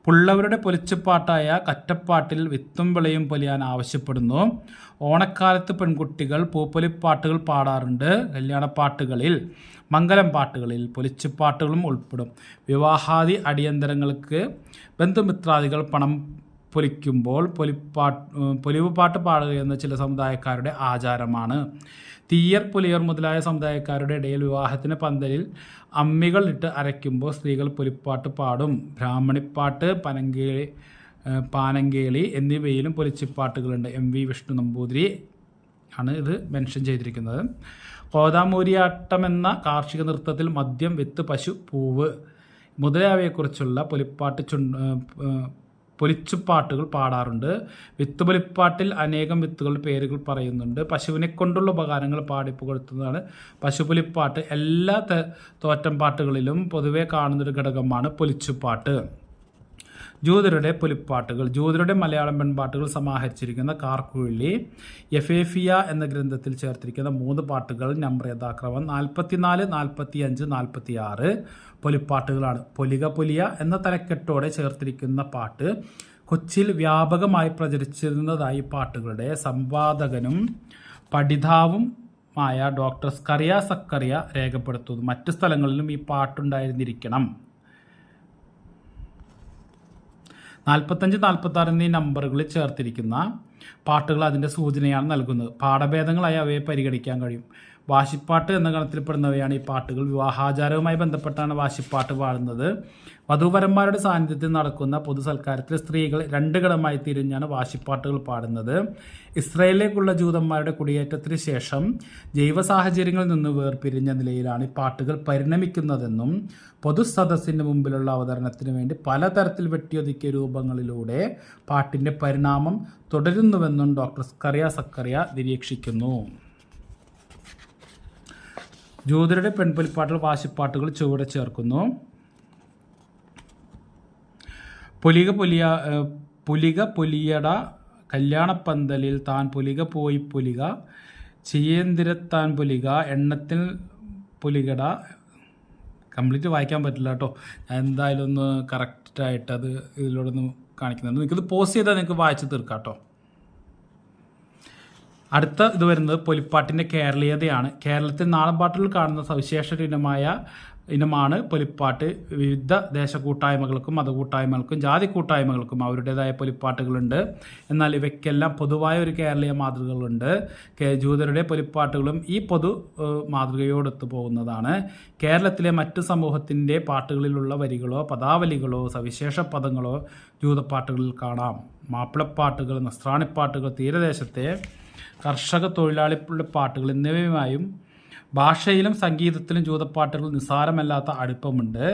പുള്ളവരുടെ പൊലിച്ചുപാട്ടായ കറ്റപ്പാട്ടിൽ വിത്തും വിളയും പൊലിയാൻ ആവശ്യപ്പെടുന്നു. ഓണക്കാലത്ത് പെൺകുട്ടികൾ പൂപ്പൊലിപ്പാട്ടുകൾ പാടാറുണ്ട്. കല്യാണപ്പാട്ടുകളിൽ, മംഗലം പാട്ടുകളിൽ പൊലിച്ചുപാട്ടുകളും ഉൾപ്പെടും. വിവാഹാദി അടിയന്തരങ്ങൾക്ക് ബന്ധുമിത്രാദികൾ പണം പൊലിക്കുമ്പോൾ പൊലിവ് പാട്ട് പാടുക എന്ന ചില സമുദായക്കാരുടെ ആചാരമാണ്. തീയർ, പുലിയർ മുതലായ സമുദായക്കാരുടെ ഇടയിൽ വിവാഹത്തിന് പന്തലിൽ അമ്മികൾ ഇട്ട് അരയ്ക്കുമ്പോൾ സ്ത്രീകൾ പൊലിപ്പാട്ട് പാടും. ബ്രാഹ്മണിപ്പാട്ട്, പാനങ്കേളി എന്നിവയിലും പൊലിച്ചിപ്പാട്ടുകളുണ്ട്. MV വിഷ്ണു നമ്പൂതിരി ആണ് ഇത് മെൻഷൻ ചെയ്തിരിക്കുന്നത്. കോതാമൂരിയാട്ടം എന്ന കാർഷിക നൃത്തത്തിൽ മദ്യം, വിത്ത്, പശു, പൂവ് മുതലായവയെക്കുറിച്ചുള്ള പൊലിച്ചുപാട്ടുകൾ പാടാറുണ്ട്. വിത്തുപൊലിപ്പാട്ടിൽ അനേകം വിത്തുകളുടെ പേരുകൾ പറയുന്നുണ്ട്. പശുവിനെ കൊണ്ടുള്ള ഉപകാരങ്ങൾ പാടിപ്പുകഴ്ത്തുന്നതാണ് പശുപൊലിപ്പാട്ട്. എല്ലാ തോറ്റം പാട്ടുകളിലും പൊതുവെ കാണുന്നൊരു ഘടകമാണ് പൊലിച്ചുപാട്ട്. ജൂതരുടെ പൊലിപ്പാട്ടുകൾ. ജൂതരുടെ മലയാളം പെൺപാട്ടുകൾ സമാഹരിച്ചിരിക്കുന്ന കാർക്കുഴലി, എഫേഫിയ എന്ന ഗ്രന്ഥത്തിൽ ചേർത്തിരിക്കുന്ന 3 പാട്ടുകൾ നമ്പർ യഥാക്രമം 44, 45, 46 പൊലിപ്പാട്ടുകളാണ്. പൊലിക പൊലിയ എന്ന തലക്കെട്ടോടെ ചേർത്തിരിക്കുന്ന പാട്ട് കൊച്ചിയിൽ വ്യാപകമായി പ്രചരിച്ചിരുന്നതായി പാട്ടുകളുടെ സംവാദകനും പഠിതാവുമായ ഡോക്ടർ സ്കറിയ സക്കറിയ രേഖപ്പെടുത്തുന്നു. മറ്റു സ്ഥലങ്ങളിലും ഈ പാട്ടുണ്ടായിരുന്നിരിക്കണം. 45, 46 എന്നീ നമ്പറുകളിൽ ചേർത്തിരിക്കുന്ന പാട്ടുകൾ അതിൻ്റെ സൂചനയാണ് നൽകുന്നത്. പാഠഭേദങ്ങളായി അവയെ പരിഗണിക്കാൻ കഴിയും. വാശിപ്പാട്ട് എന്ന ഗണത്തിൽപ്പെടുന്നവയാണ് ഈ പാട്ടുകൾ. വിവാഹാചാരവുമായി ബന്ധപ്പെട്ടാണ് വാശിപ്പാട്ട് പാടുന്നത്. വധൂവരന്മാരുടെ സാന്നിധ്യത്തിൽ നടക്കുന്ന പൊതുസൽക്കാരത്തിൽ സ്ത്രീകൾ 2 ഗണമായി തിരിഞ്ഞാണ് വാശിപ്പാട്ടുകൾ പാടുന്നത്. ഇസ്രായേലിലേക്കുള്ള ജൂതന്മാരുടെ കുടിയേറ്റത്തിന് ശേഷം ജൈവ സാഹചര്യങ്ങളിൽ നിന്ന് വേർപിരിഞ്ഞ നിലയിലാണ് ഈ പാട്ടുകൾ പരിണമിക്കുന്നതെന്നും പൊതുസദസ്സിന് മുമ്പിലുള്ള അവതരണത്തിന് വേണ്ടി പലതരത്തിൽ വെട്ടിയൊതുക്കിയ രൂപങ്ങളിലൂടെ പാട്ടിൻ്റെ പരിണാമം തുടരുന്നുവെന്നും ഡോക്ടർ സ്കറിയ സക്കറിയ നിരീക്ഷിക്കുന്നു. ജൂതരുടെ പെൺപൊലിപ്പാട്ടുകൾ, വാശിപ്പാട്ടുകൾ ചുവടെ ചേർക്കുന്നു. പുലിക പൊലിയട കല്യാണപ്പന്തലിൽ താൻ പുലിക പോയി പൊലിക, ചെയ്യേന്തിരത്താൻ പൊലിക, എണ്ണത്തിൽ പൊലികട. കംപ്ലീറ്റ് വായിക്കാൻ പറ്റില്ല കേട്ടോ. ഞാൻ എന്തായാലും ഒന്ന് കറക്റ്റായിട്ട് അത് ഇതിലൂടെ ഒന്ന് കാണിക്കുന്നുണ്ട്. നിങ്ങൾക്കിത് പോസ്റ്റ് ചെയ്താൽ നിങ്ങൾക്ക് വായിച്ച് തീർക്കാം കേട്ടോ. അടുത്ത ഇത് വരുന്നത് പൊലിപ്പാട്ടിൻ്റെ കേരളീയതയാണ്. കേരളത്തിൽ നാടൻപാട്ടുകൾ കാണുന്ന സവിശേഷ ഇനമാണ് പൊലിപ്പാട്ട്. വിവിധ ദേശകൂട്ടായ്മകൾക്കും മതകൂട്ടായ്മകൾക്കും ജാതി കൂട്ടായ്മകൾക്കും അവരുടേതായ പൊലിപ്പാട്ടുകളുണ്ട്. എന്നാൽ ഇവയ്ക്കെല്ലാം പൊതുവായ ഒരു കേരളീയ മാതൃകകളുണ്ട്. ജൂതരുടെ പൊലിപ്പാട്ടുകളും ഈ പൊതു മാതൃകയോടൊത്തു പോകുന്നതാണ്. കേരളത്തിലെ മറ്റു സമൂഹത്തിൻ്റെ പാട്ടുകളിലുള്ള വരികളോ പദാവലികളോ സവിശേഷ പദങ്ങളോ ജൂതപ്പാട്ടുകളിൽ കാണാം. മാപ്പിളപ്പാട്ടുകൾ, നസ്രാണിപ്പാട്ടുകൾ, തീരദേശത്തെ കർഷക തൊഴിലാളികളുടെ പാട്ടുകൾ എന്നിവയുമായും ഭാഷയിലും സംഗീതത്തിലും ജൂതപ്പാട്ടുകൾ നിസ്സാരമല്ലാത്ത അടുപ്പമുണ്ട്.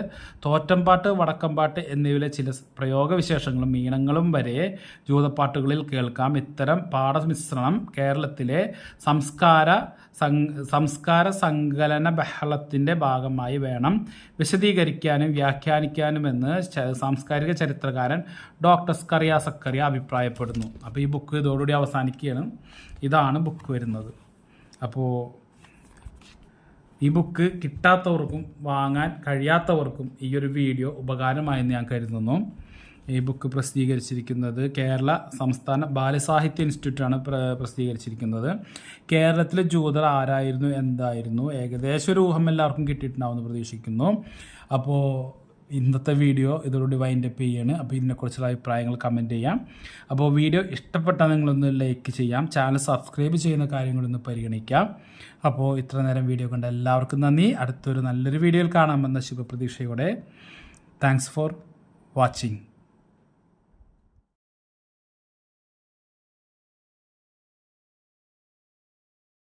തോറ്റംപാട്ട്, വടക്കംപാട്ട് എന്നിവയിലെ ചില പ്രയോഗവിശേഷങ്ങളും ഈണങ്ങളും വരെ ജൂതപ്പാട്ടുകളിൽ കേൾക്കാം. ഇത്തരം പാഠമിശ്രണം കേരളത്തിലെ സംസ്കാര സങ്കലന ബഹളത്തിൻ്റെ ഭാഗമായി വേണം വിശദീകരിക്കാനും വ്യാഖ്യാനിക്കാനുമെന്ന് സാംസ്കാരിക ചരിത്രകാരൻ ഡോക്ടർ സ്കറിയ സക്കറിയ അഭിപ്രായപ്പെടുന്നു. അപ്പോൾ ഈ ബുക്ക് ഇതോടുകൂടി അവസാനിക്കുകയാണ്. ഇതാണ് ബുക്ക് വരുന്നത്. അപ്പോൾ ഈ ബുക്ക് കിട്ടാത്തവർക്കും വാങ്ങാൻ കഴിയാത്തവർക്കും ഈ ഒരു വീഡിയോ ഉപകാരമായെന്ന് ഞാൻ കരുതുന്നു. ഈ ബുക്ക് പ്രസിദ്ധീകരിച്ചിരിക്കുന്നത് കേരള സംസ്ഥാന ബാലസാഹിത്യ ഇൻസ്റ്റിറ്റ്യൂട്ടാണ് പ്രസിദ്ധീകരിച്ചിരിക്കുന്നത്. കേരളത്തിലെ ജൂതർ ആരായിരുന്നു, എന്തായിരുന്നു, ഏകദേശം ഒരു ഊഹം എല്ലാവർക്കും കിട്ടിയിട്ടുണ്ടാവുമെന്ന് പ്രതീക്ഷിക്കുന്നു. അപ്പോൾ ഇന്നത്തെ വീഡിയോ ഇതോടുകൂടി വൈൻഡപ്പ് ചെയ്യാണ്. അപ്പോൾ ഇതിനെക്കുറിച്ചുള്ള അഭിപ്രായങ്ങൾ കമൻറ്റ് ചെയ്യാം. അപ്പോൾ വീഡിയോ ഇഷ്ടപ്പെട്ടാൽ നിങ്ങളൊന്ന് ലൈക്ക് ചെയ്യാം. ചാനൽ സബ്സ്ക്രൈബ് ചെയ്യുന്ന കാര്യങ്ങളൊന്ന് പരിഗണിക്കാം. അപ്പോൾ ഇത്ര നേരം വീഡിയോ കണ്ട എല്ലാവർക്കും നന്ദി. അടുത്തൊരു നല്ലൊരു വീഡിയോയിൽ കാണാമെന്ന ശുഭപ്രതീക്ഷയോടെ താങ്ക്സ് ഫോർ വാച്ചിങ്.